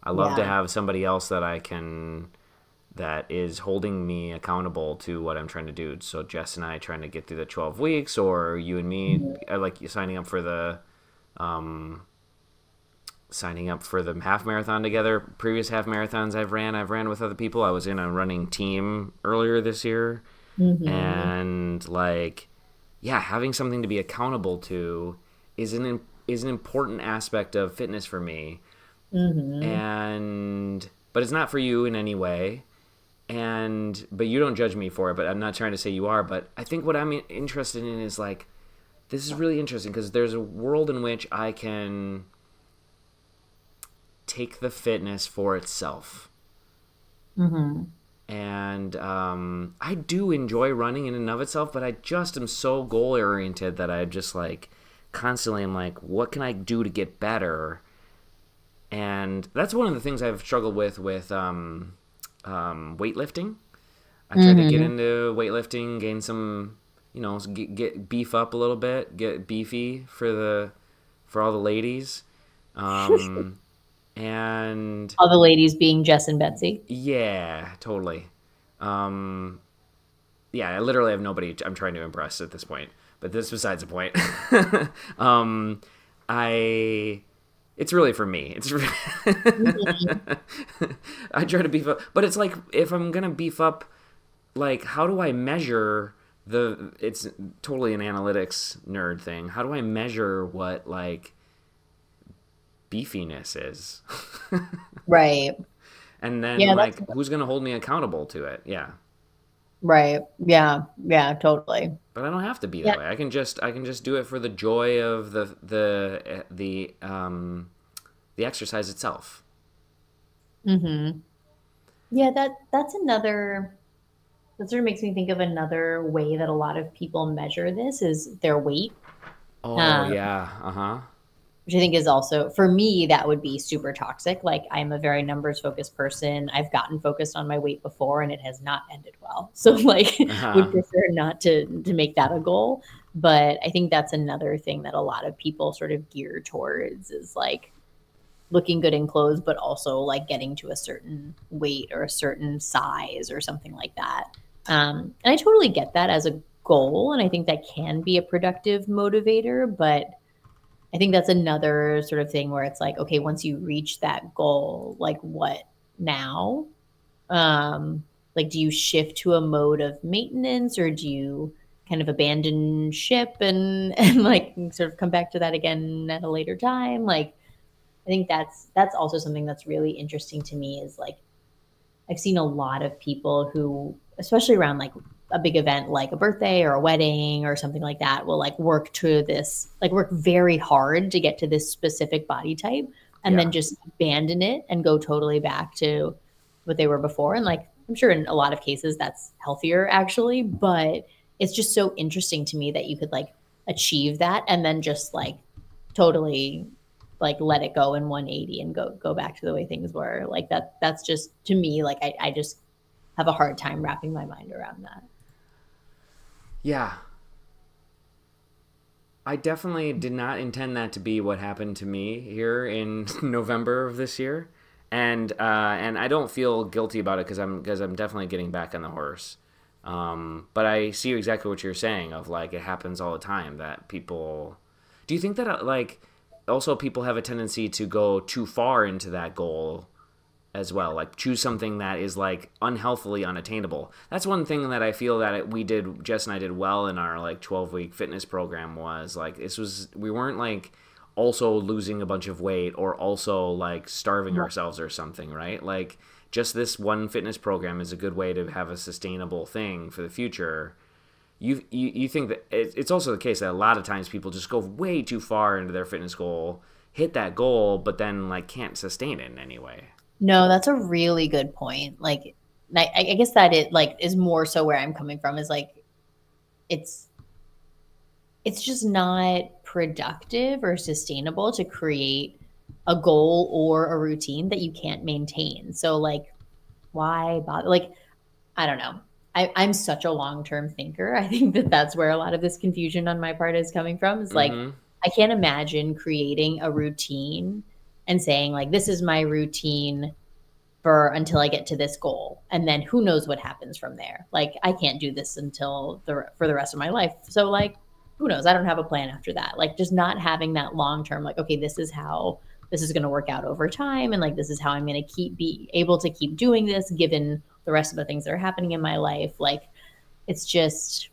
I love to Yeah. have somebody else that is holding me accountable to what I'm trying to do. So Jess and I trying to get through the 12 weeks, or you and me, I like signing up for the half marathon together. Previous half marathons I've ran with other people. I was in a running team earlier this year, Mm-hmm. and like, yeah, having something to be accountable to is an important aspect of fitness for me. Mm-hmm. And but it's not for you in any way. And but you don't judge me for it. But I'm not trying to say you are. But I think what I'm interested in is like, this is really interesting because there's a world in which I can take the fitness for itself. Mm-hmm. And I do enjoy running in and of itself, but I just am so goal oriented that I just like constantly am like, what can I do to get better? And that's one of the things I've struggled with weightlifting. I tried to get Mm-hmm. into weightlifting, gain some, get beef up a little bit, get beefy for all the ladies, and All the ladies being Jess and Betsy. yeah, totally. Yeah, I literally have nobody I'm trying to impress at this point. But this besides the point. It's really for me. I try to beef up, but it's like if I'm gonna beef up, like how do I measure it's totally an analytics nerd thing. How do I measure what like beefiness is? Right. And then like who's gonna hold me accountable to it? Yeah. Right. Yeah. Yeah. Totally. But I don't have to be that way. I can just do it for the joy of the exercise itself. Mm-hmm. Yeah, that's another. That sort of makes me think of another way that a lot of people measure this is their weight. Oh yeah, which I think is also, for me, that would be super toxic. Like I'm a very numbers focused person. I've gotten focused on my weight before and it has not ended well. So like would prefer not to make that a goal. But I think that's another thing that a lot of people sort of gear towards is like looking good in clothes, but also like getting to a certain weight or a certain size or something like that. And I totally get that as a goal. And I think that can be a productive motivator, but I think that's another sort of thing where it's like, okay, once you reach that goal, like what now? Like, do you shift to a mode of maintenance or do you kind of abandon ship and like sort of come back to that again at a later time? Like, I think that's also something that's really interesting to me is like, I've seen a lot of people who, especially around like a big event like a birthday or a wedding or something like that, will like work very hard to get to this specific body type and then just abandon it and go totally back to what they were before. And like, I'm sure in a lot of cases that's healthier actually, but it's just so interesting to me that you could like achieve that and then just like totally like let it go in 180 and go back to the way things were. Like that's just, to me, like I just have a hard time wrapping my mind around that. Yeah. I definitely did not intend that to be what happened to me here in November of this year. And I don't feel guilty about it because I'm definitely getting back on the horse. But I see exactly what you're saying of like it happens all the time that people. Do you think that like also people have a tendency to go too far into that goal as well, like choose something that is like unhealthily unattainable? That's one thing that I feel that Jess and I did well in our like 12-week fitness program was like we weren't like also losing a bunch of weight or also like starving ourselves or something, right? Like just this one fitness program is a good way to have a sustainable thing for the future. You think that it's also the case that a lot of times people just go way too far into their fitness goal, hit that goal, but then like can't sustain it in any way. No, that's a really good point. Like, I guess that it like is more so where I'm coming from is like, it's just not productive or sustainable to create a goal or a routine that you can't maintain. So like, why bother? Like, I don't know. I'm such a long-term thinker. I think that's where a lot of this confusion on my part is coming from. It's like, I can't imagine creating a routine and saying like, this is my routine for until I get to this goal. And then who knows what happens from there. Like I can't do this for the rest of my life. So like, who knows? I don't have a plan after that. Like just not having that long-term, like, okay, this is how this is going to work out over time. And like, this is how I'm going to be able to keep doing this given the rest of the things that are happening in my life. Like it just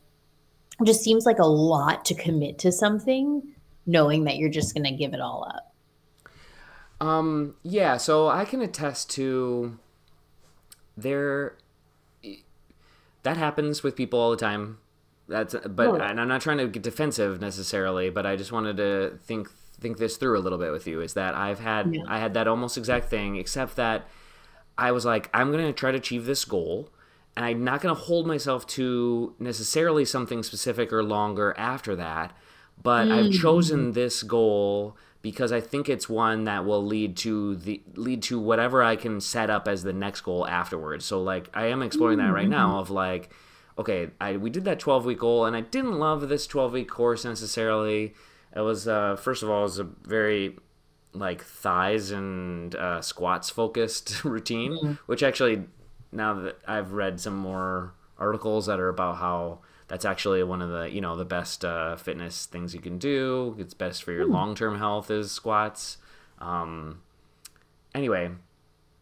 seems like a lot to commit to something knowing that you're just going to give it all up. Yeah, so I can attest to that happens with people all the time. And I'm not trying to get defensive necessarily, but I just wanted to think this through a little bit with you, is that I had that almost exact thing, except that I was like, I'm going to try to achieve this goal, and I'm not going to hold myself to necessarily something specific or longer after that, but I've chosen this goal because I think it's one that will lead to whatever I can set up as the next goal afterwards. So like I am exploring that right now of like, okay, we did that 12-week goal, and I didn't love this 12-week course necessarily. It was first of all, it was a very like thighs and squats focused routine, which actually now that I've read some more articles that are about how that's actually one of the, the best fitness things you can do. It's best for your long-term health is squats. Anyway,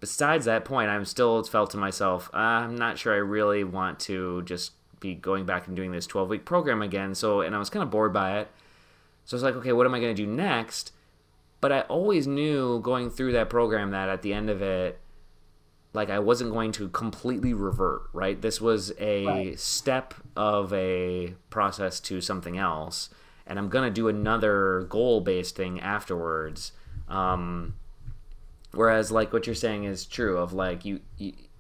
besides that point, I'm still felt to myself, I'm not sure I really want to just be going back and doing this 12-week program again. And I was kind of bored by it. So I was like, okay, what am I going to do next? But I always knew going through that program that at the end of it, like I wasn't going to completely revert, right? This was a step of a process to something else. And I'm going to do another goal-based thing afterwards. Whereas like what you're saying is true of like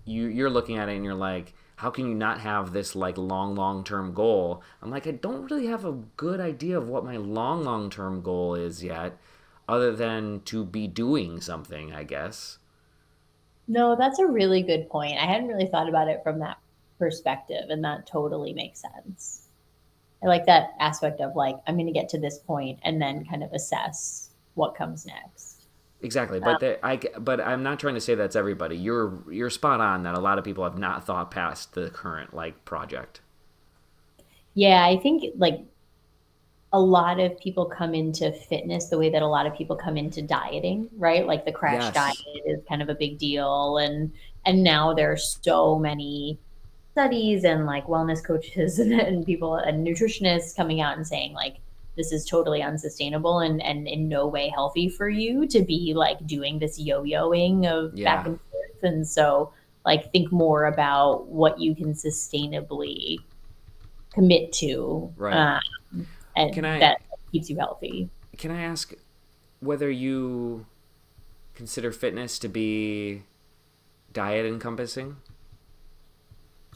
you're looking at it and you're like, how can you not have this like long-term goal? I'm like, I don't really have a good idea of what my long-term goal is yet, other than to be doing something, I guess. No, that's a really good point. I hadn't really thought about it from that perspective, and that totally makes sense. I like that aspect of like, I'm going to get to this point and then kind of assess what comes next. Exactly, but I'm not trying to say that's everybody. You're spot on that a lot of people have not thought past the current like project. Yeah, I think like a lot of people come into fitness the way that a lot of people come into dieting, right? Like the crash diet is kind of a big deal, and now there's so many studies and like wellness coaches and people and nutritionists coming out and saying like this is totally unsustainable and in no way healthy for you to be like doing this yo-yoing of back and forth. And so like think more about what you can sustainably commit to. Right. And that keeps you healthy. Can I ask whether you consider fitness to be diet encompassing?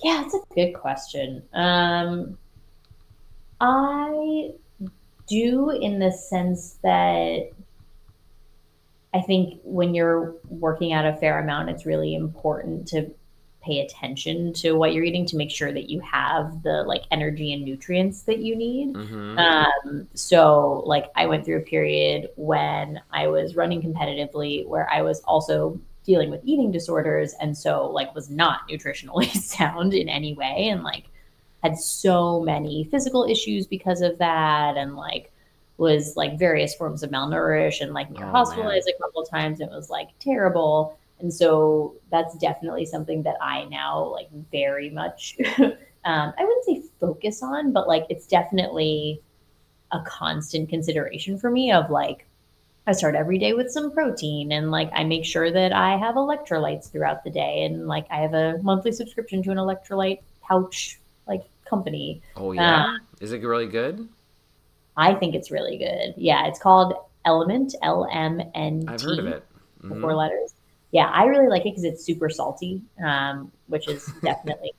Yeah, it's a good question. I do, in the sense that I think when you're working out a fair amount, it's really important to pay attention to what you're eating to make sure that you have the like energy and nutrients that you need. So like I went through a period when I was running competitively where I was also dealing with eating disorders, and so like was not nutritionally sound in any way, and like had so many physical issues because of that, and like was like various forms of malnourished and like near hospitalized a couple of times. It was like terrible. And so that's definitely something that I now like very much, I wouldn't say focus on, but like it's definitely a constant consideration for me of like, I start every day with some protein, and like I make sure that I have electrolytes throughout the day. And like I have a monthly subscription to an electrolyte pouch like company. Oh yeah. Is it really good? I think it's really good. Yeah. It's called Element, LMNT. I've heard of it. The 4 letters. Yeah, I really like it because it's super salty, which is definitely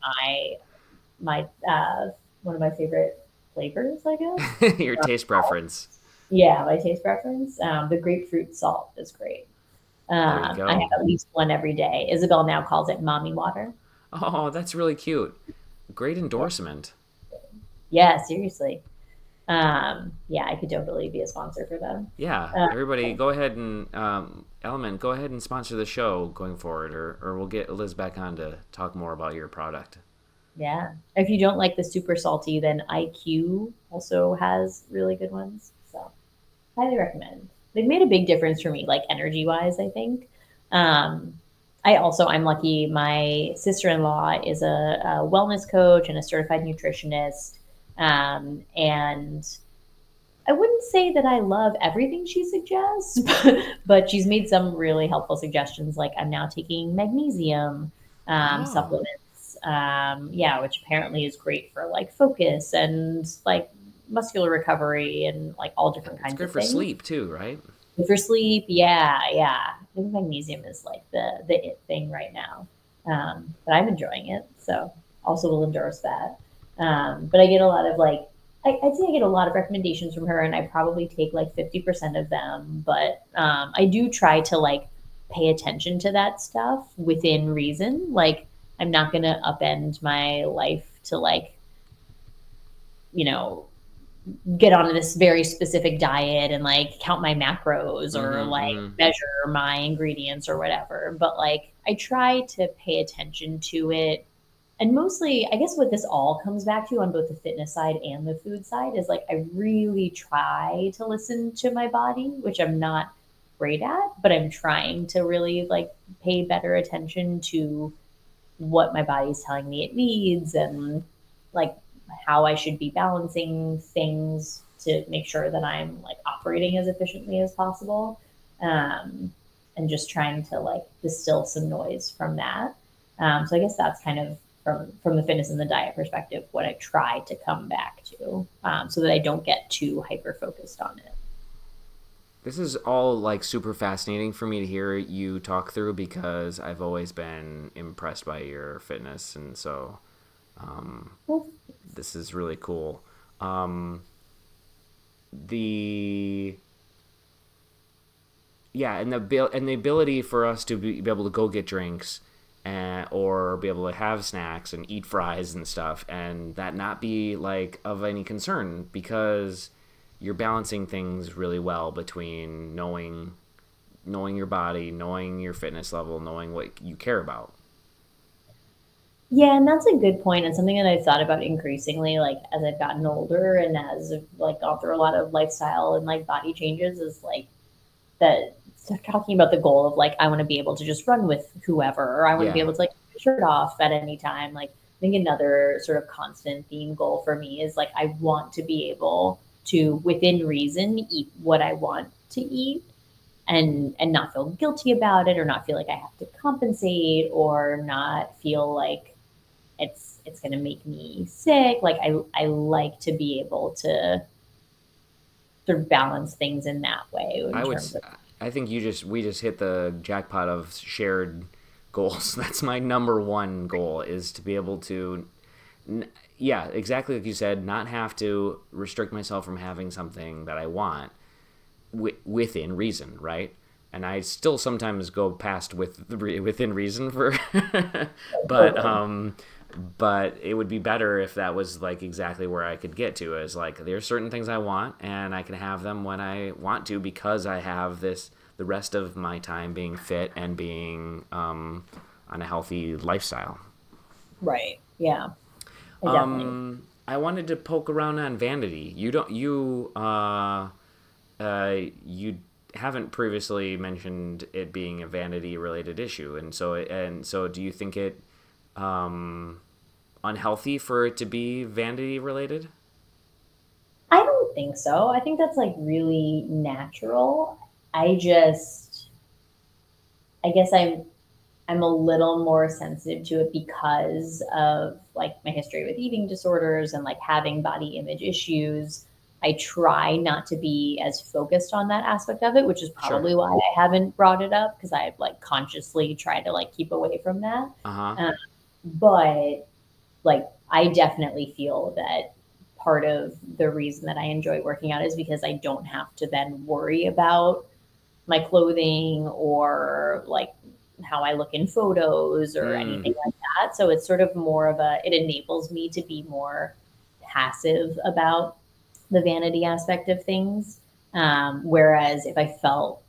my one of my favorite flavors, I guess. Your taste preference. Yeah, my taste preference. The grapefruit salt is great. I have at least one every day. Isabel now calls it mommy water. Oh, that's really cute. Great endorsement. Yeah, seriously. Yeah, I could totally be a sponsor for them. Yeah, everybody go ahead and Element, go ahead and sponsor the show going forward, or we'll get Liz back on to talk more about your product. Yeah. If you don't like the super salty, then IQ also has really good ones. So highly recommend. They've made a big difference for me, like energy wise, I think. I'm lucky. My sister-in-law is a wellness coach and a certified nutritionist. And I wouldn't say that I love everything she suggests, but she's made some really helpful suggestions. Like I'm now taking magnesium supplements, which apparently is great for like focus and like muscular recovery and like all different kinds of things. It's good for sleep too, right? Good for sleep, yeah. I think magnesium is like the it thing right now, but I'm enjoying it, so also will endorse that. But I get a lot of like, I'd say I get a lot of recommendations from her, and I probably take like 50% of them. But I do try to like pay attention to that stuff within reason. Like I'm not going to upend my life to like, get on this very specific diet and like count my macros or like measure my ingredients or whatever. But like I try to pay attention to it. And mostly, I guess what this all comes back to on both the fitness side and the food side is like I really try to listen to my body, which I'm not great at, but I'm trying to really like pay better attention to what my body's telling me it needs and like how I should be balancing things to make sure that I'm like operating as efficiently as possible. And just trying to like distill some noise from that. So I guess that's kind of from the fitness and the diet perspective, what I try to come back to, so that I don't get too hyper focused on it. This is all like super fascinating for me to hear you talk through because I've always been impressed by your fitness, and so this is really cool. The ability for us to be able to go get drinks or be able to have snacks and eat fries and stuff, and that not be like of any concern because you're balancing things really well between knowing your body, knowing your fitness level, knowing what you care about. Yeah, and that's a good point, and something that I've thought about increasingly, like as I've gotten older and as I've like gone through a lot of lifestyle and like body changes, is like that talking about the goal of like I want to be able to just run with whoever, or I want to be able to like take my shirt off at any time. Like I think another sort of constant theme goal for me is like I want to be able to, within reason, eat what I want to eat and not feel guilty about it, or not feel like I have to compensate, or not feel like it's going to make me sick. Like I like to be able to sort of balance things in that way. I think we just hit the jackpot of shared goals. That's my number one goal, is to be able to, yeah, exactly like you said, not have to restrict myself from having something that I want within reason, right? And I still sometimes go past within reason for, but it would be better if that was like exactly where I could get to, is like there's certain things I want and I can have them when I want to because I have the rest of my time being fit and being on a healthy lifestyle. Right. Yeah. I wanted to poke around on vanity. You haven't previously mentioned it being a vanity related issue, and so do you think it unhealthy for it to be vanity related? I don't think so. I think that's like really natural. I guess I'm a little more sensitive to it because of like my history with eating disorders and like having body image issues. I try not to be as focused on that aspect of it, which is probably why I haven't brought it up, because I've like consciously tried to like keep away from that. But like I definitely feel that part of the reason that I enjoy working out is because I don't have to then worry about my clothing or like how I look in photos or anything like that. So it's sort of more of it enables me to be more passive about the vanity aspect of things. Whereas if I felt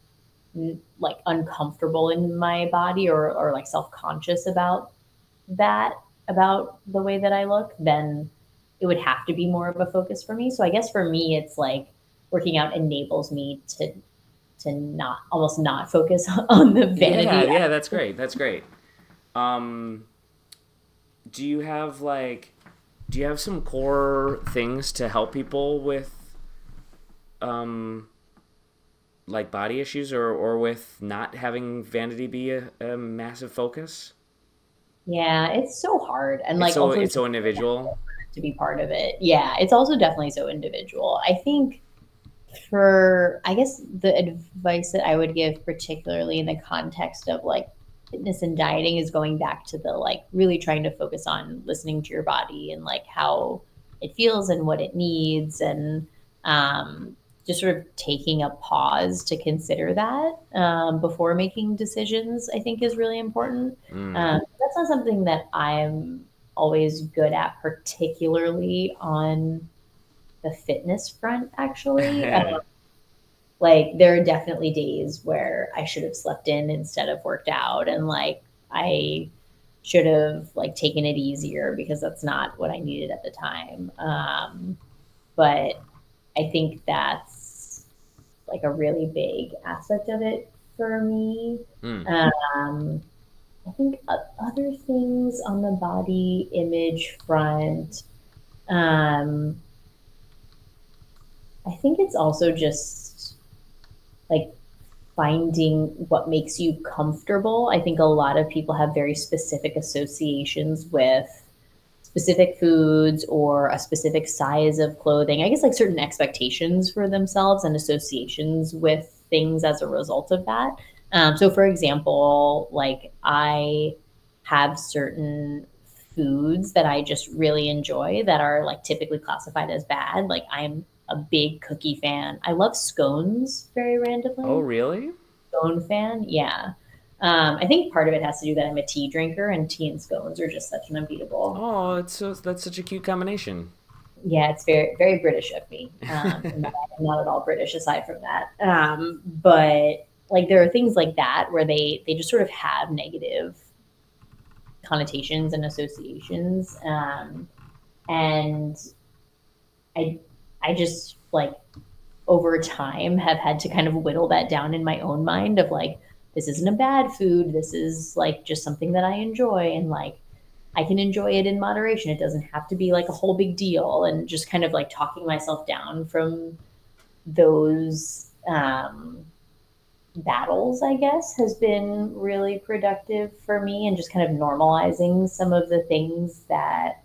like uncomfortable in my body or like self-conscious about the way that I look, then it would have to be more of a focus for me. So I guess for me, it's like working out enables me to almost not focus on the vanity. Yeah, that's great. That's great. Do you have some core things to help people with like body issues or with not having vanity be a massive focus? Yeah, it's so hard, and like it's so individual to be part of it. Yeah, it's also definitely so individual. I think I guess the advice that I would give, particularly in the context of like fitness and dieting, is going back to the like really trying to focus on listening to your body and like how it feels and what it needs, and just sort of taking a pause to consider that before making decisions, I think is really important. That's not something that I'm always good at, particularly on the fitness front, actually. Like there are definitely days where I should have slept in instead of worked out, and like I should have like taken it easier because that's not what I needed at the time. But I think that's like a really big aspect of it for me. I think other things on the body image front, um, I think it's also just like finding what makes you comfortable. I think a lot of people have very specific associations with specific foods or a specific size of clothing. I guess like certain expectations for themselves and associations with things as a result of that. So, for example, like I have certain foods that I just really enjoy that are like typically classified as bad. Like I'm a big cookie fan. I love scones very Oh, randomly. really? Scone fan, yeah. I think part of it has to do that I'm a tea drinker, and tea and scones are just such an unbeatable. Oh, that's such a cute combination. Yeah, it's very very British of me. And I'm not at all British aside from that. But like there are things like that where they just sort of have negative connotations and associations, and I I just like over time have had to kind of whittle that down in my own mind of like this isn't a bad food, this is like just something that I enjoy, and like I can enjoy it in moderation, it doesn't have to be like a whole big deal, and just kind of like talking myself down from those battles, I guess, has been really productive for me, and just kind of normalizing some of the things that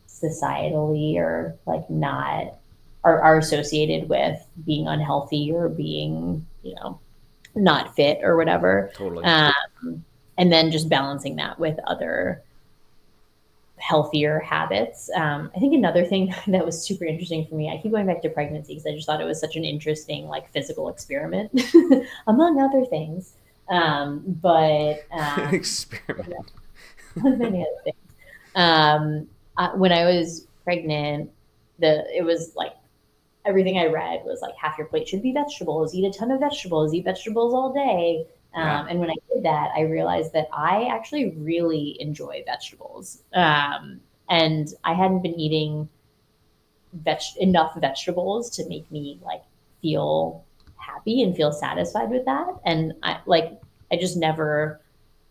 societally are like not are associated with being unhealthy or being, you know, not fit or whatever. Totally. And then just balancing that with other healthier habits. I think another thing that was super interesting for me, I keep going back to pregnancy because I just thought it was such an interesting, like, physical experiment, among other things. Experiment. Many other things. When I was pregnant, it was like everything I read was like half your plate should be vegetables, eat a ton of vegetables, eat vegetables all day. Yeah. And when I did that, I realized that I actually really enjoy vegetables. And I hadn't been eating enough vegetables to make me like feel happy and feel satisfied with that. And I just never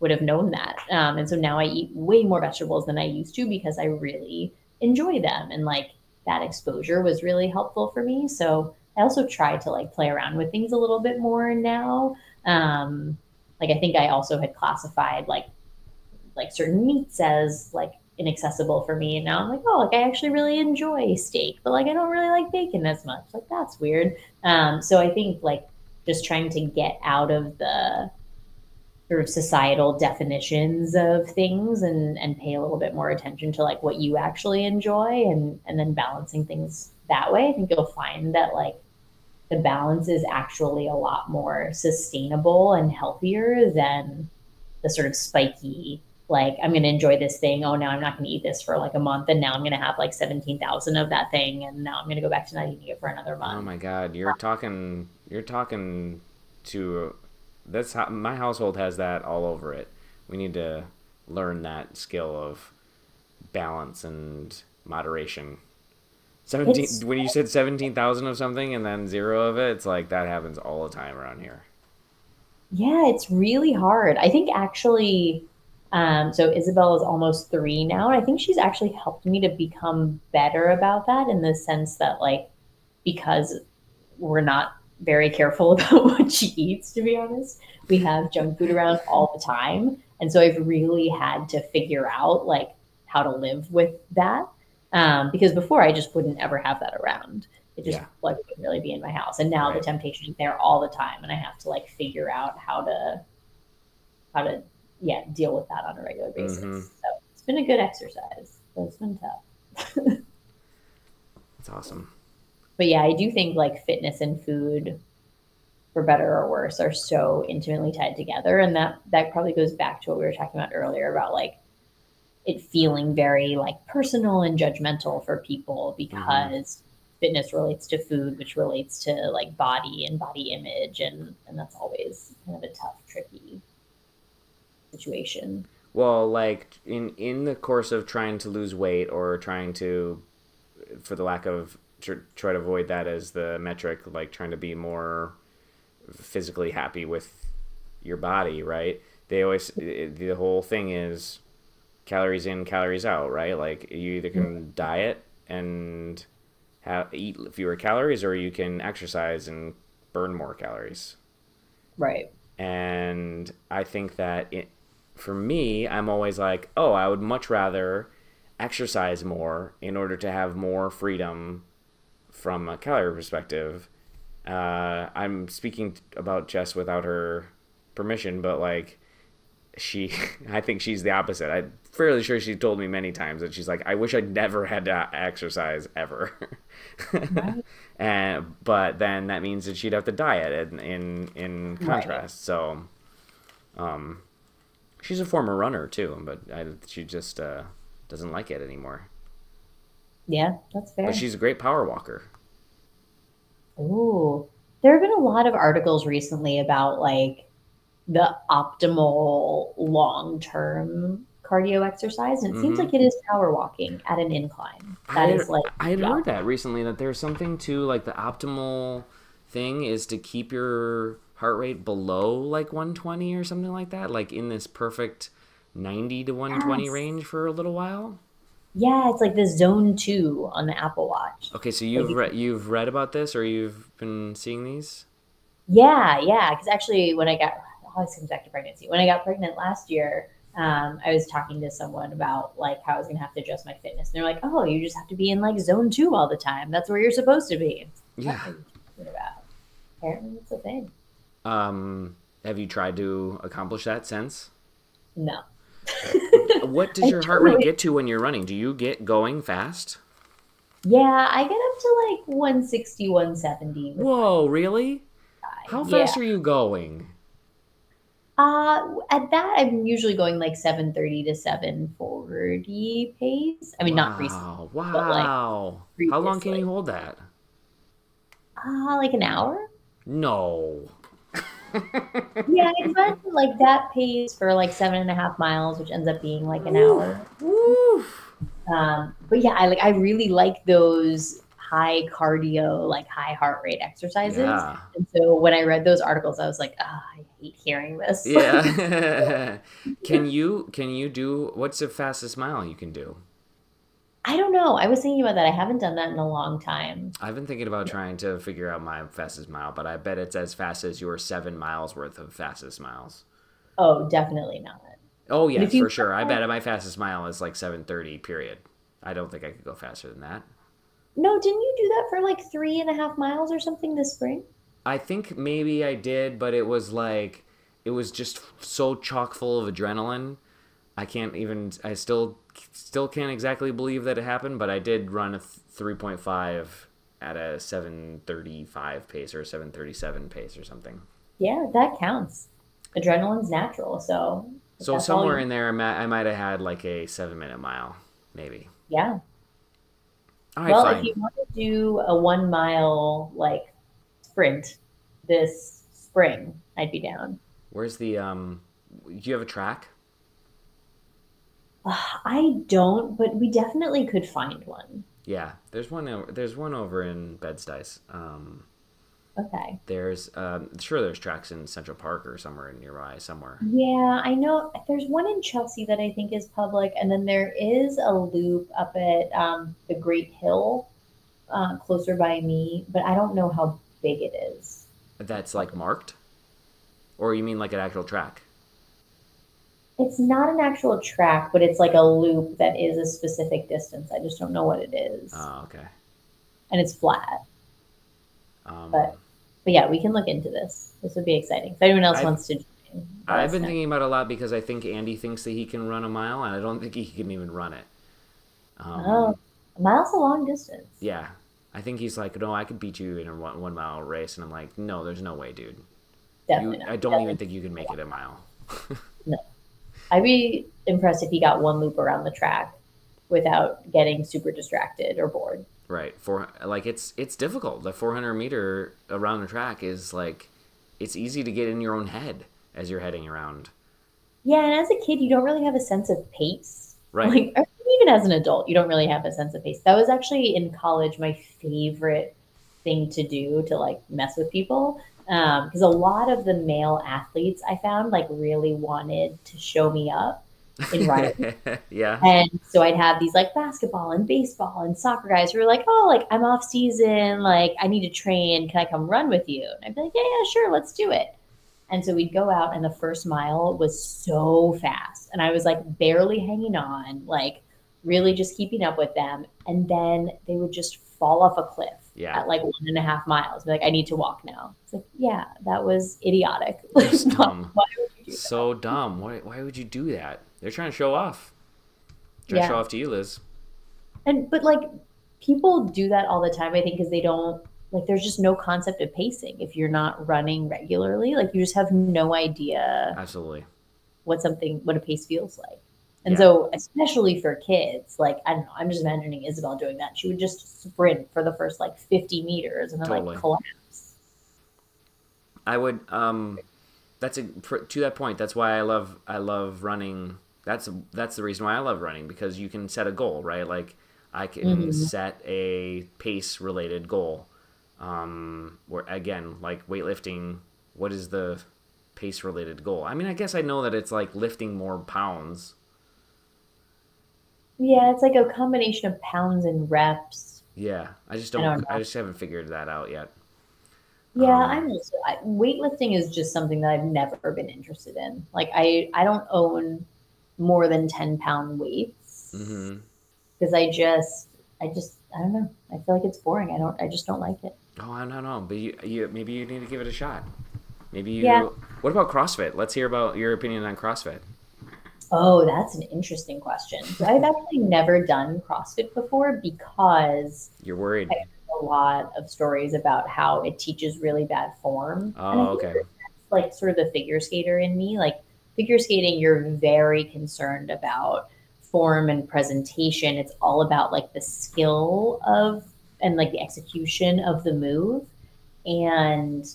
would have known that. And so now I eat way more vegetables than I used to because I really enjoy them. And like that exposure was really helpful for me. So I also try to like play around with things a little bit more now. Like I think I also had classified like certain meats as like inaccessible for me, and now I'm like, oh, like I actually really enjoy steak, but like I don't really like bacon as much. Like that's weird. So I think like just trying to get out of the sort of societal definitions of things and pay a little bit more attention to like what you actually enjoy, and then balancing things that way. I think you'll find that like the balance is actually a lot more sustainable and healthier than the sort of spiky, like I'm going to enjoy this thing, oh now I'm not going to eat this for like a month, and now I'm going to have like 17,000 of that thing, and now I'm going to go back to not eating it for another Oh month. my God, you're talking to that's how my household has that all over it. We need to learn that skill of balance and moderation. 17 It's when you said 17,000 of something and then zero of it, it's like that happens all the time around here. Yeah, it's really hard. I think actually, so Isabel is almost 3 now, and I think she's actually helped me to become better about that in the sense that, like, because we're not very careful about what she eats, to be honest, we have junk food around all the time. And so I've really had to figure out, like, how to live with that. Because before I just wouldn't ever have that around. It just Yeah. like wouldn't really be in my house. And now the Right. temptation is there all the time, and I have to like figure out how to yeah deal with that on a regular Mm-hmm. basis. So it's been a good exercise, but it's been tough. That's awesome. But yeah, I do think like fitness and food, for better or worse, are so intimately tied together, and that probably goes back to what we were talking about earlier about like it feeling very like personal and judgmental for people Mm-hmm. because fitness relates to food, which relates to like body and body image, and that's always kind of a tough, tricky situation. Well, like in the course of trying to lose weight or trying to, for the lack of try to avoid that as the metric, like trying to be more physically happy with your body, right? They always the whole thing is calories in, calories out, right? Like you either can diet and eat fewer calories, or you can exercise and burn more calories. Right. And I think that for me, I'm always like, oh, I would much rather exercise more in order to have more freedom from a calorie perspective. I'm speaking about Jess without her permission, but like I think she's the opposite. I'm fairly sure she told me many times that she's like, I wish I'd never had to exercise ever. Right. But then that means that she'd have to diet in contrast. Right. So, she's a former runner too, but she just doesn't like it anymore. Yeah, that's fair. But she's a great power walker. Ooh, there have been a lot of articles recently about like the optimal long-term cardio exercise, and it seems like it is power walking at an incline. That is like I had heard that recently, that there's something to like the optimal thing is to keep your heart rate below like 120 or something like that, like in this perfect 90 to 120 range for a little while. Yeah, it's like the zone 2 on the Apple Watch. Okay, so you've read about this, or you've been seeing these? Yeah, because actually when I got, always comes back to pregnancy. When I got pregnant last year, I was talking to someone about like how I was gonna have to adjust my fitness. And they're like, "Oh, you just have to be in like zone 2 all the time. That's where you're supposed to be." Yeah. What are you talking about? Apparently, it's a thing. Have you tried to accomplish that since? No. What does your heart rate get to when you're running? Do you get going fast? Yeah, I get up to like 160, 170. Whoa, really? How fast are you going? At that, I'm usually going like 730 to 740 pace. I mean, not recently. Wow. But like how long can you hold that? Like an hour. No. Yeah, I run like that pace for like 7.5 miles, which ends up being like an hour. Woof. But yeah, I really like those high cardio, like high heart rate exercises. Yeah. And so when I read those articles, I was like, I hate hearing this. Yeah. Can you do, what's the fastest mile you can do? I don't know. I was thinking about that. I haven't done that in a long time. I've been thinking about trying to figure out my fastest mile, but I bet it's as fast as your 7 miles worth of fastest miles. Oh, definitely not. Oh, yeah, for sure. I bet my fastest mile is like 7:30, period. I don't think I could go faster than that. No, didn't you do that for like 3.5 miles or something this spring? I think maybe I did, but it was just so chock full of adrenaline. I still can't exactly believe that it happened, but I did run a 3.5 at a 7:35 pace or a 7:37 pace or something. Yeah, that counts. Adrenaline's natural, so somewhere in there, I might have had like a 7-minute mile, maybe. Yeah. All right, well, fine. If you want to do a 1 mile like sprint this spring, I'd be down. Where's the do you have a track? I don't, but we definitely could find one. Yeah, there's one over in Bed-Stuy. Okay. There's there's tracks in Central Park or somewhere nearby somewhere. Yeah, I know there's one in Chelsea that I think is public, and then there is a loop up at the Great Hill closer by me, but I don't know how big it is. That's like marked? Or you mean like an actual track? It's not an actual track, but it's like a loop that is a specific distance. I just don't know what it is. Oh, okay. And it's flat. But yeah, we can look into this. This would be exciting. If anyone else wants to join, I've been thinking about it a lot because I think Andy thinks that he can run a mile, and I don't think he can even run it. A mile's a long distance. Yeah. I think he's like, no, I could beat you in a 1 mile race. And I'm like, no, there's no way, dude. Definitely not. I don't even think you can make it a mile. No. I'd be impressed if he got one loop around the track without getting super distracted or bored. Right. Like it's difficult. The 400-meter around the track is like it's easy to get in your own head as you're heading around. Yeah, and as a kid, you don't really have a sense of pace. Right. Like, even as an adult, you don't really have a sense of pace. That was actually in college my favorite thing to do to like mess with people. Because a lot of the male athletes I found like really wanted to show me up in riding. Yeah. And so I'd have these like basketball and baseball and soccer guys who were like, oh, like I'm off season, like I need to train. Can I come run with you? And I'd be like, yeah, sure, let's do it. And so we'd go out, and the first mile was so fast. And I was like barely hanging on, like really just keeping up with them. And then they would just fall off a cliff at like 1.5 miles. Be like, I need to walk now. It's like, yeah, that was idiotic. That's dumb. Why would you do that? So dumb. Why would you do that? They're trying to show off. Trying to show off to you, Liz. But like people do that all the time, I think, because they don't. Like, there's just no concept of pacing if you're not running regularly. Like, you just have no idea. Absolutely. What a pace feels like. And so, especially for kids, like, I don't know, I'm just imagining Isabel doing that. She would just sprint for the first, like, 50 meters and then, like, collapse. I would, to that point, that's why I love running. That's the reason why I love running, because you can set a goal, right? Like, I can set a pace-related goal. Where again, like weightlifting, what is the pace related goal? I mean, I guess I know that it's like lifting more pounds. Yeah, it's like a combination of pounds and reps. Yeah, I just haven't figured that out yet. Yeah, weightlifting is just something that I've never been interested in. Like I don't own more than 10-pound weights because I don't know. I feel like it's boring. I just don't like it. Oh, I don't know, but you maybe you need to give it a shot. Maybe you. Yeah. What about CrossFit? Let's hear about your opinion on CrossFit. Oh, that's an interesting question. So I've actually never done CrossFit before because you're worried. I heard a lot of stories about how it teaches really bad form. Oh, okay. That's like sort of the figure skater in me. Like figure skating, you're very concerned about form and presentation. It's all about like the skill of and like the execution of the move. And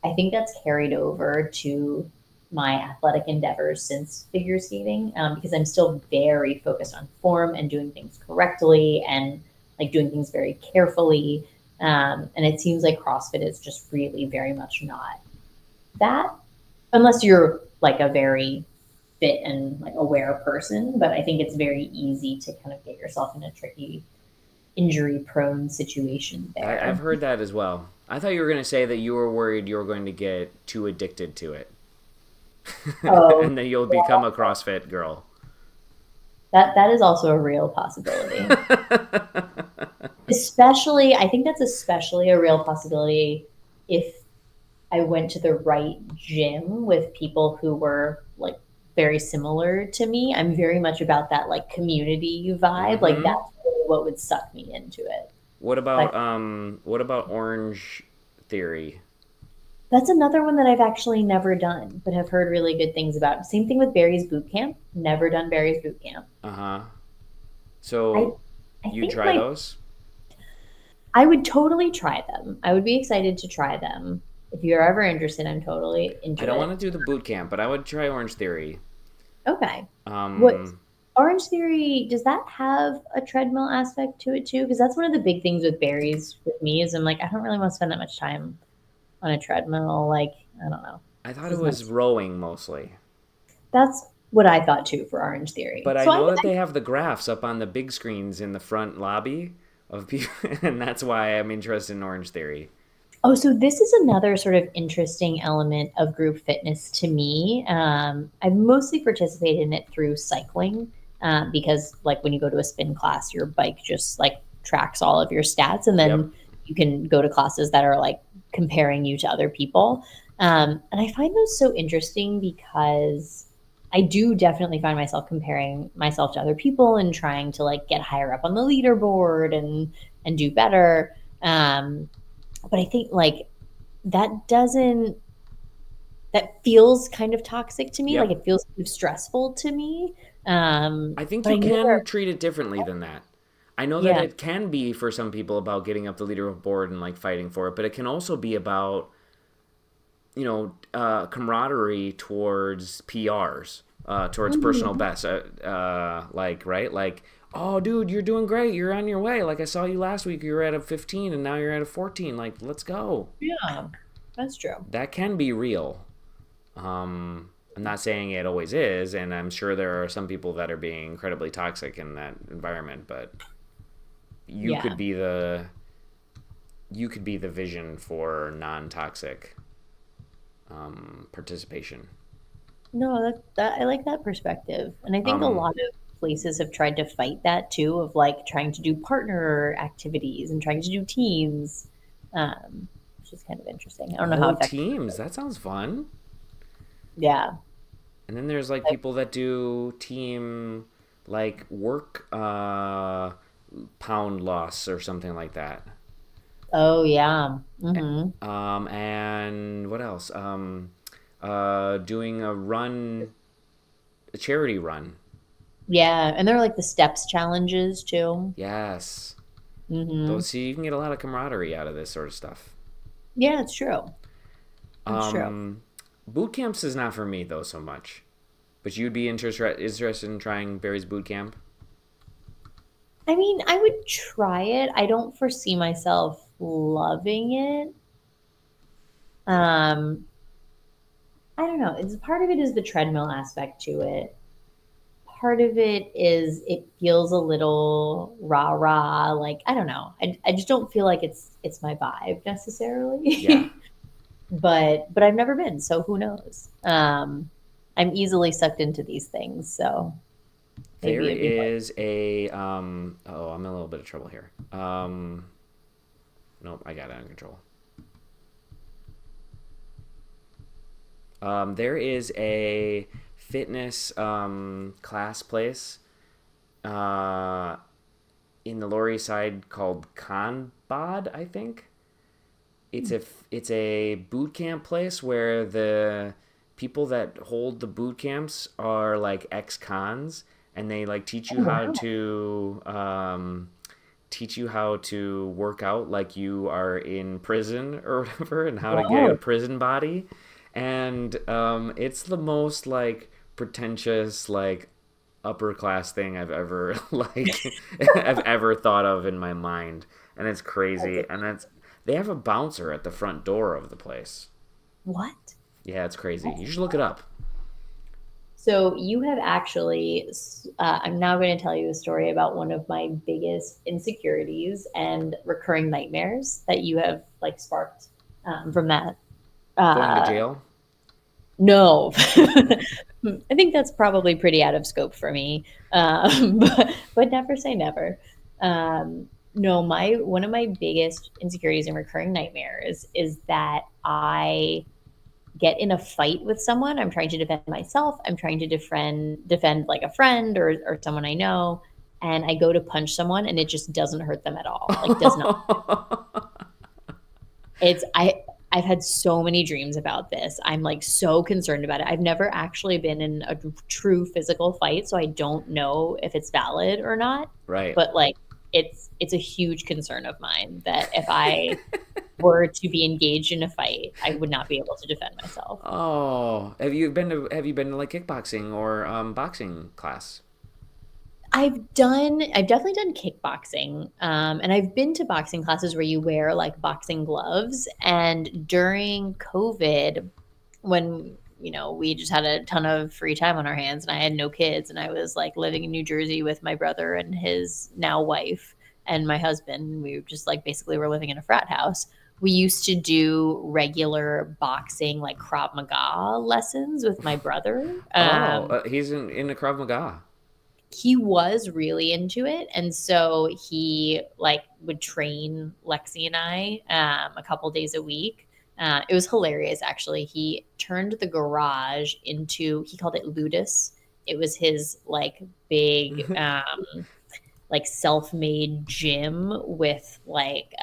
I think that's carried over to my athletic endeavors since figure skating, because I'm still very focused on form and doing things correctly and like doing things very carefully. And it seems like CrossFit is just really very much not that, unless you're like a very fit and like aware person. But I think it's very easy to kind of get yourself in a tricky injury-prone situation there. I've heard that as well. I thought you were going to say that you were worried you were going to get too addicted to it. Oh, and then you'll become a CrossFit girl. That is also a real possibility. I think that's especially a real possibility if I went to the right gym with people who were like very similar to me. I'm very much about that like community vibe. Like that's really what would suck me into it. What about Orange Theory? That's another one that I've actually never done, but have heard really good things about. Same thing with Barry's Boot Camp. Never done Barry's Boot Camp. So you try those? I would totally try them. I would be excited to try them. If you're ever interested, I'm totally into it. I don't want to do the boot camp, but I would try Orange Theory. Okay. What Orange Theory, does that have a treadmill aspect to it too? Because that's one of the big things with Barry's with me is I'm like, I don't really want to spend that much time on a treadmill. Like, I don't know. I thought it was rowing mostly. That's what I thought too for Orange Theory. But I know that they have the graphs up on the big screens in the front lobby of people, and that's why I'm interested in Orange Theory. Oh, so this is another sort of interesting element of group fitness to me. I've mostly participated in it through cycling because like when you go to a spin class, your bike just like tracks all of your stats, and then you can go to classes that are like comparing you to other people. And I find those so interesting because I do definitely find myself comparing myself to other people and trying to like get higher up on the leaderboard and do better. But I think like that feels kind of toxic to me. Like it feels kind of stressful to me. I think you can treat it differently than that. I know that Yeah. it can be for some people about getting up the leaderboard and like fighting for it, but it can also be about, camaraderie towards PRs, towards personal Mhm. bests. Like, right? Like, oh, dude, you're doing great. You're on your way. Like, I saw you last week. You were at a 15 and now you're at a 14. Like, let's go. Yeah, that's true. That can be real. I'm not saying it always is, and I'm sure there are some people that are being incredibly toxic in that environment, but you Yeah. could be the you could be the vision for non-toxic participation. No, that I like that perspective. And I think a Um, lot of places have tried to fight that too, of like trying to do partner activities and trying to do teams, which is kind of interesting. I don't know how oh, effective. teams. That sounds fun. Yeah. And then there's like people that do team like work pound loss or something like that. Oh, yeah. Mm-hmm. And what else? Doing a charity run. Yeah. And there are like the steps challenges too. Yes. Mm-hmm. Those, see, you can get a lot of camaraderie out of this sort of stuff. Yeah, it's true. It's true. Um, Boot camps is not for me though so much. But you'd be interested in trying Barry's boot camp. I mean, I would try it. I don't foresee myself loving it. Um, I don't know. It's part of it is the treadmill aspect to it. Part of it is it feels a little rah rah. Like I don't know. I just don't feel like it's my vibe Yeah, necessarily. But I've never been, so who knows? I'm easily sucked into these things, so there maybe it'd be fun. is a oh, I'm in a little bit of trouble here. Nope, I got it under control. There is a fitness class place uh, in the Lower East Side called Kanbad, I think. It's a boot camp place where the people that hold the boot camps are like ex-cons, and they like Oh wow. teach you how to work out like you are in prison or whatever, and how to get a Wow. prison body. And it's the most like pretentious, like upper class thing I've ever I've ever thought of in my mind, and it's crazy. And it's they have a bouncer at the front door of the place. What? Yeah, it's crazy. You should look it up. So you have actually, I'm now going to tell you a story about one of my biggest insecurities and recurring nightmares that you have like sparked from that. Going to Uh, jail? no, I think that's probably pretty out of scope for me. But never say never. No, my one of my biggest insecurities and recurring nightmares is that I get in a fight with someone. I'm trying to defend myself. I'm trying to defend like a friend or someone I know, and I go to punch someone, and it just doesn't hurt them at all. Like does not. It's I've had so many dreams about this. I'm like so concerned about it. I've never actually been in a true physical fight, so I don't know if it's valid or not. Right. But like it's a huge concern of mine that if I were to be engaged in a fight, I would not be able to defend myself. Oh, have you been to like kickboxing or boxing class? I've definitely done kickboxing, and I've been to boxing classes where you wear like boxing gloves. And during COVID, when we just had a ton of free time on our hands, and I had no kids, and I was like living in New Jersey with my brother and his now wife and my husband. We just like basically were living in a frat house. We used to do regular boxing, like Krav Maga lessons with my brother. Oh, he's in the Krav Maga. He was really into it, and so he like would train Lexi and I a couple days a week. It was hilarious, actually. He turned the garage into, he called it Ludus. It was his like big like self-made gym with like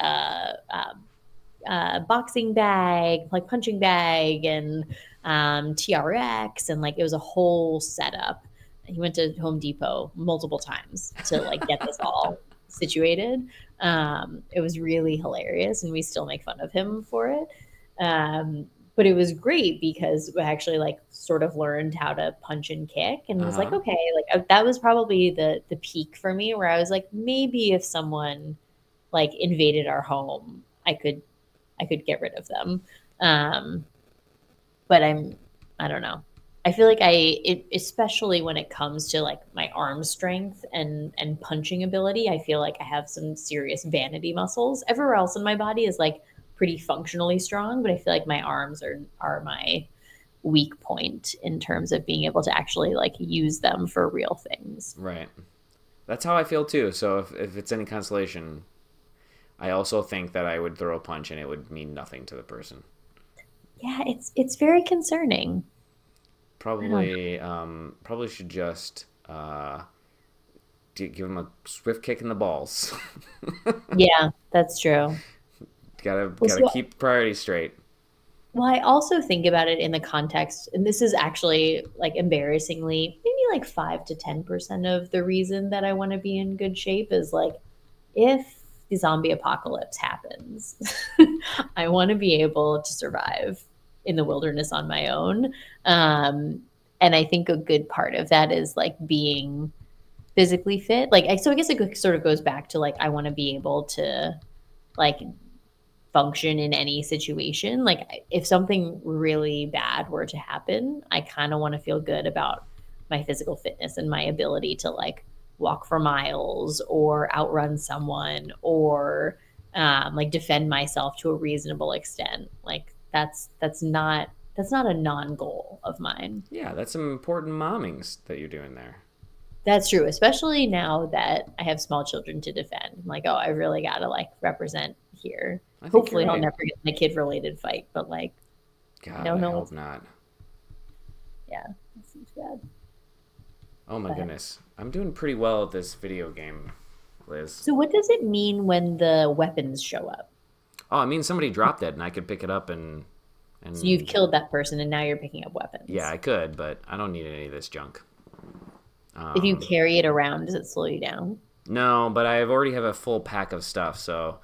boxing bag, like punching bag, and TRX, and like it was a whole setup. He went to Home Depot multiple times to like get this all situated. It was really hilarious, and we still make fun of him for it. But it was great because we actually like sort of learned how to punch and kick, and was like, okay, like that was probably the peak for me, where I was like, maybe if someone like invaded our home, I could get rid of them. But I don't know. I feel like especially when it comes to like my arm strength and punching ability, I feel like I have some serious vanity muscles. Everywhere else in my body is like pretty functionally strong, but I feel like my arms are my weak point in terms of being able to actually like use them for real things. Right. That's how I feel too. So if it's any consolation, I also think that I would throw a punch and it would mean nothing to the person. Yeah, it's very concerning. Probably should just give him a swift kick in the balls. Yeah, that's true. Gotta keep priorities straight. Well, I also think about it in the context, and this is actually like embarrassingly maybe like 5 to 10% of the reason that I want to be in good shape is like if the zombie apocalypse happens, I want to be able to survive in the wilderness on my own. And I think a good part of that is like being physically fit. So I guess it sort of goes back to like, I want to be able to like function in any situation. Like if something really bad were to happen, I kind of want to feel good about my physical fitness and my ability to like walk for miles or outrun someone or like defend myself to a reasonable extent. Like that's not a non-goal of mine. Yeah, that's some important mommings that you're doing there. That's true, especially now that I have small children to defend. I'm like, oh, I really got to like represent here. Hopefully I'll never get in a kid-related fight, but like, God, I hope not. Yeah, that seems bad. Oh my goodness. I'm doing pretty well at this video game, Liz. So what does it mean when the weapons show up? Oh, it means somebody dropped it and I could pick it up and So you've killed that person and now you're picking up weapons. Yeah, I could, but I don't need any of this junk. If you carry it around, does it slow you down? No, but I already have a full pack of stuff, so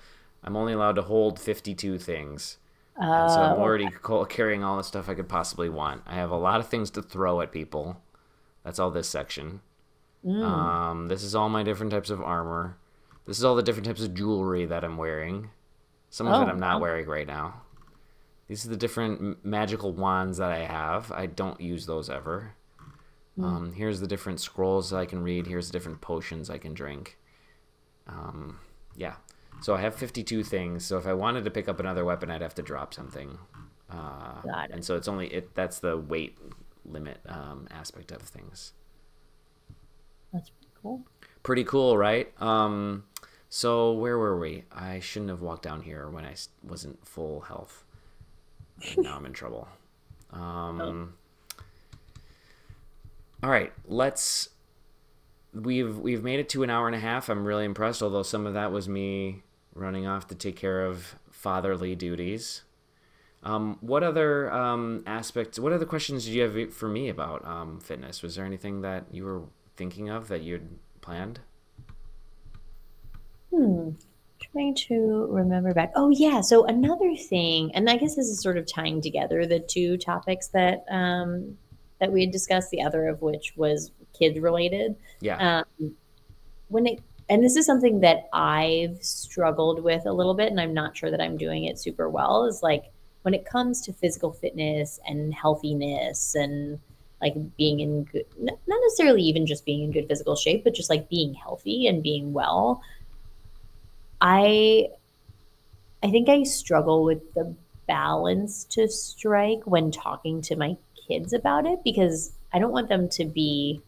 I'm only allowed to hold 52 things. And so I'm already carrying all the stuff I could possibly want. I have a lot of things to throw at people. That's all this section. This is all my different types of armor. This is all the different types of jewelry that I'm wearing. Some of it I'm not wearing right now. These are the different magical wands that I have. I don't use those ever. Here's the different scrolls that I can read. Here's the different potions I can drink. Yeah. So I have 52 things. So if I wanted to pick up another weapon, I'd have to drop something. Got it. And so it's only that's the weight limit aspect of things. That's pretty cool. Pretty cool, right? So where were we? I shouldn't have walked down here when I wasn't full health. And now I'm in trouble. All right, we've made it to an hour and a half. I'm really impressed, although some of that was me running off to take care of fatherly duties. What other what other questions did you have for me about fitness? Was there anything that you were thinking of that you'd planned? Trying to remember back. Oh yeah, so another thing, and I guess this is sort of tying together the two topics that that we had discussed, the other of which was kid related. Yeah. And this is something that I've struggled with a little bit, and I'm not sure that I'm doing it super well, is like when it comes to physical fitness and healthiness and like being in good, not necessarily even just being in good physical shape, but just like being healthy and being well. I think I struggle with the balance to strike when talking to my kids about it, because I don't want them to be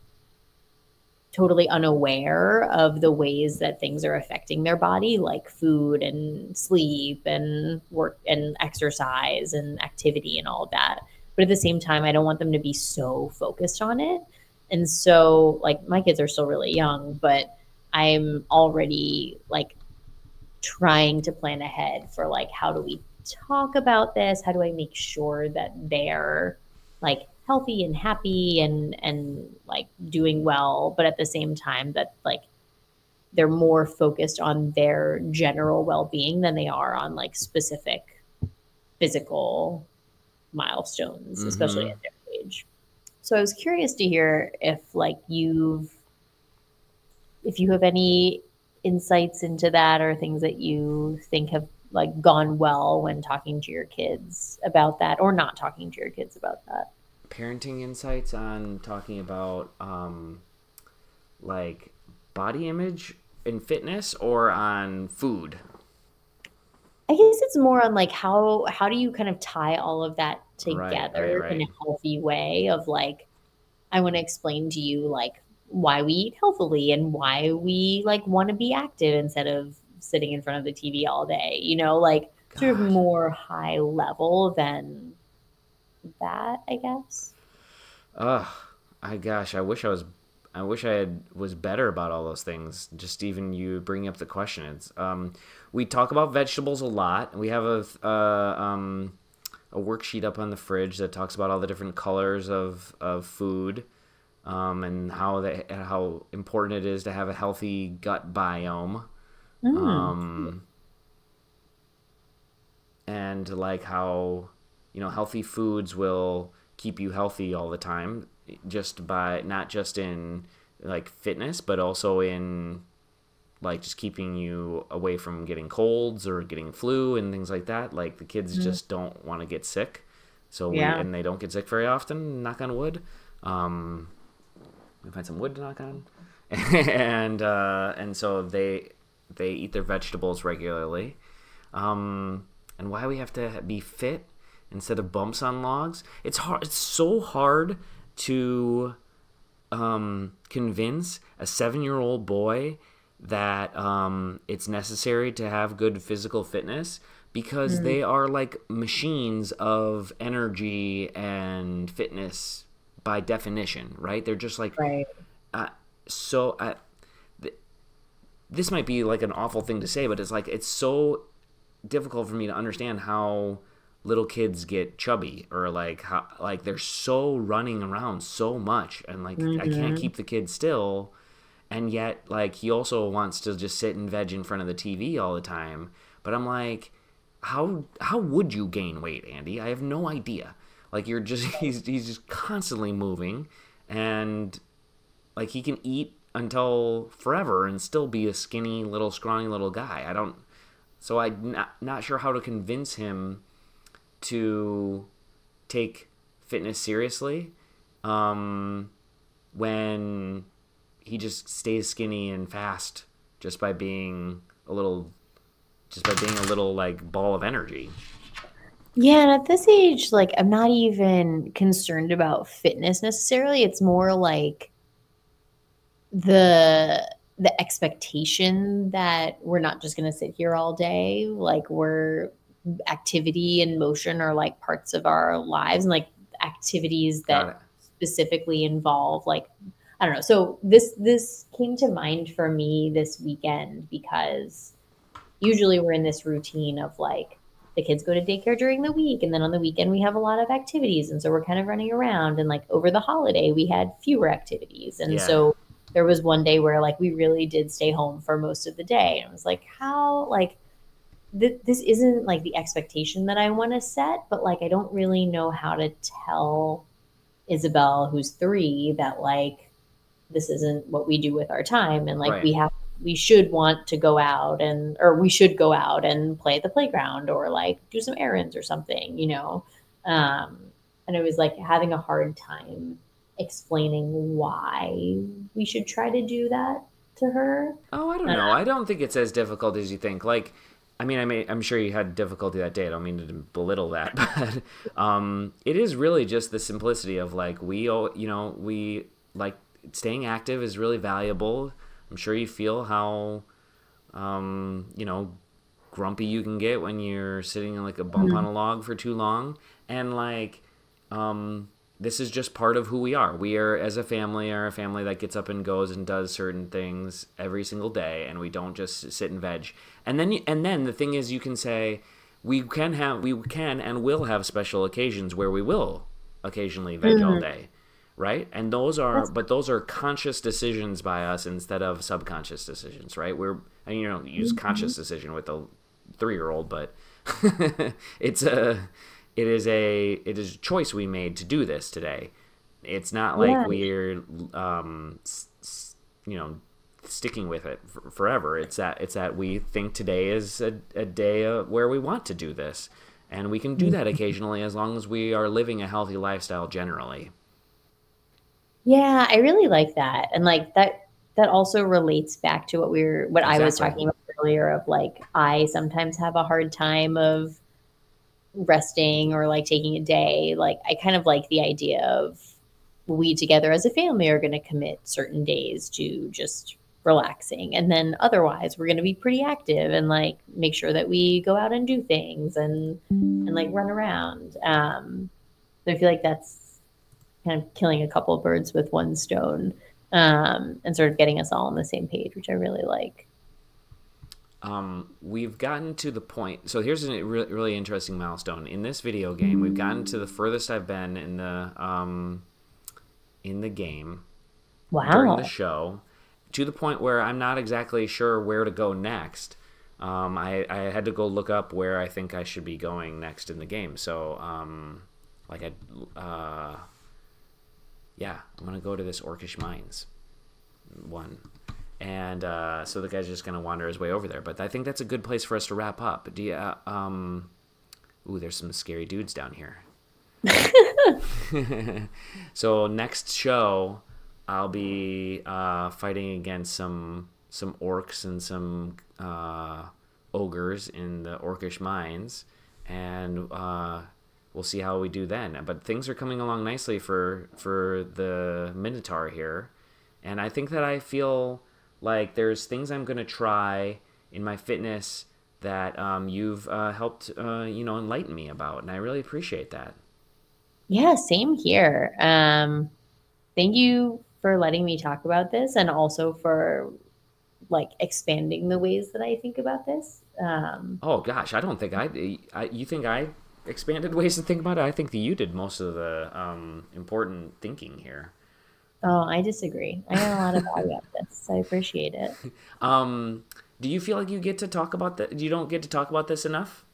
totally unaware of the ways that things are affecting their body, like food and sleep and work and exercise and activity and all of that. But at the same time, I don't want them to be so focused on it. And so like my kids are still really young, but I'm already like trying to plan ahead for like, how do we talk about this? How do I make sure that they're like healthy and happy and like doing well, but at the same time that like they're more focused on their general well-being than they are on like specific physical milestones, especially at their age. So I was curious to hear if like if you have any insights into that or things that you think have like gone well when talking to your kids about that or not talking to your kids about that. Parenting insights on talking about like body image and fitness, or on food? I guess it's more on like how do you kind of tie all of that together Right. in a healthy way of like, I want to explain to you like why we eat healthily and why we like want to be active instead of sitting in front of the TV all day, you know, like sort of more high level than that, I guess. I wish I was better about all those things. Just even you bringing up the question, it's we talk about vegetables a lot. We have a worksheet up on the fridge that talks about all the different colors of food, and how important it is to have a healthy gut biome, and like how healthy foods will keep you healthy all the time, just by not just in like fitness, but also in like just keeping you away from getting colds or getting flu and things like that. Like the kids just don't want to get sick, so and they don't get sick very often. Knock on wood. We find some wood to knock on, and so they eat their vegetables regularly. And why we have to be fit instead of bumps on logs? It's hard. It's so hard to convince a 7-year-old boy that it's necessary to have good physical fitness, because they are like machines of energy and fitness by definition, right? They're just like, this might be like an awful thing to say, but it's like, it's so difficult for me to understand how little kids get chubby, or like how like they're so running around so much, and like I can't keep the kid still, and yet like he also wants to just sit and veg in front of the TV all the time. But I'm like, how would you gain weight, Andy? I have no idea. Like you're just he's just constantly moving, and like he can eat until forever and still be a skinny little scrawny little guy. I'm not sure how to convince him to take fitness seriously when he just stays skinny and fast just by being a little like ball of energy. Yeah, and at this age, like I'm not even concerned about fitness necessarily. It's more like the expectation that we're not just going to sit here all day. Like activity and motion are like parts of our lives, and like activities that specifically involve like, I don't know. So this came to mind for me this weekend, because usually we're in this routine of like the kids go to daycare during the week, and then on the weekend we have a lot of activities, and so we're kind of running around. And like over the holiday we had fewer activities, and so there was one day where like we really did stay home for most of the day, and I was like, how like this isn't like the expectation that I want to set, but like I don't really know how to tell Isabel, who's 3, that like this isn't what we do with our time, and like we should want to go out we should go out and play at the playground or like do some errands or something, you know. And it was like having a hard time explaining why we should try to do that to her. Oh, I don't know. I don't think it's as difficult as you think. Like, I'm sure you had difficulty that day. I don't mean to belittle that, but it is really just the simplicity of like we like staying active is really valuable. I'm sure you feel how grumpy you can get when you're sitting in like a bump on a log for too long, and like this is just part of who we are. We are, as a family, are a family that gets up and goes and does certain things every single day, and we don't just sit and veg. And then the thing is, you can say we can and will have special occasions where we will occasionally veg all day, right? And those are conscious decisions by us instead of subconscious decisions, right? And you don't use conscious decision with a 3-year-old, but it is a choice we made to do this today. It's not like we're sticking with it forever. It's that we think today is a day where we want to do this, and we can do that occasionally as long as we are living a healthy lifestyle generally. Yeah, I really like that. And like that also relates back to what I was talking about earlier of like I sometimes have a hard time of resting or like taking a day. Like I kind of like the idea of we together as a family are going to commit certain days to just relaxing, and then otherwise we're going to be pretty active and like make sure that we go out and do things and like run around. So I feel like that's kind of killing a couple of birds with one stone, and sort of getting us all on the same page, which I really like. We've gotten to the point. So here's a really interesting milestone in this video game. We've gotten to the furthest I've been in the game. Wow. During the show, to the point where I'm not exactly sure where to go next. I had to go look up where I think I should be going next in the game. So, yeah, I'm gonna go to this Orcish Mines one. And so the guy's just going to wander his way over there. But I think that's a good place for us to wrap up. Do you, ooh, there's some scary dudes down here. So next show, I'll be fighting against some orcs and some ogres in the Orcish Mines. And we'll see how we do then. But things are coming along nicely for the Minotaur here. And I think that I feel like there's things I'm going to try in my fitness that you've helped enlighten me about, and I really appreciate that. Yeah, same here. Thank you for letting me talk about this, and also for like expanding the ways that I think about this. Oh gosh, I don't think you think I expanded ways to think about it? I think that you did most of the important thinking here. Oh, I disagree. I got a lot of value out of this. I appreciate it. Do you feel like you get to talk about that? You don't get to talk about this enough?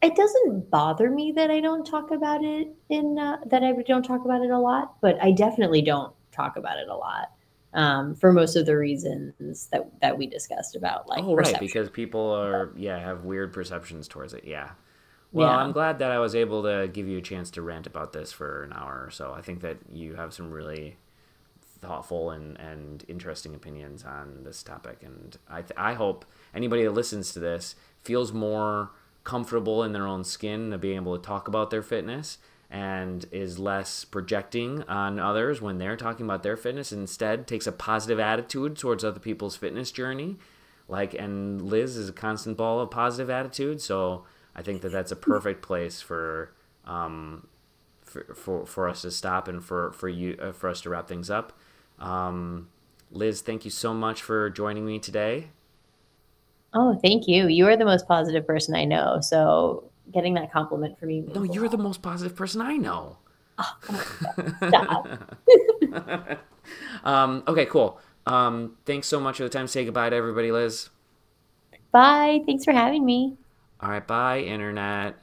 It doesn't bother me that I don't talk about it that I don't talk about it a lot, but I definitely don't talk about it a lot. For most of the reasons that we discussed about, like, right, because people have weird perceptions towards it. Yeah. Well, yeah. I'm glad that I was able to give you a chance to rant about this for an hour or so. I think that you have some really thoughtful and interesting opinions on this topic, and I hope anybody that listens to this feels more comfortable in their own skin to being able to talk about their fitness and is less projecting on others when they're talking about their fitness, and instead takes a positive attitude towards other people's fitness journey. And Liz is a constant ball of positive attitude, so I think that that's a perfect place for us to stop and for us to wrap things up. Liz, thank you so much for joining me today. Oh, thank you. You are the most positive person I know. So getting that compliment from you. No, you're the most positive person I know. Oh, stop. Okay, cool. Thanks so much for the time. Say goodbye to everybody, Liz. Bye. Thanks for having me. All right, bye, Internet.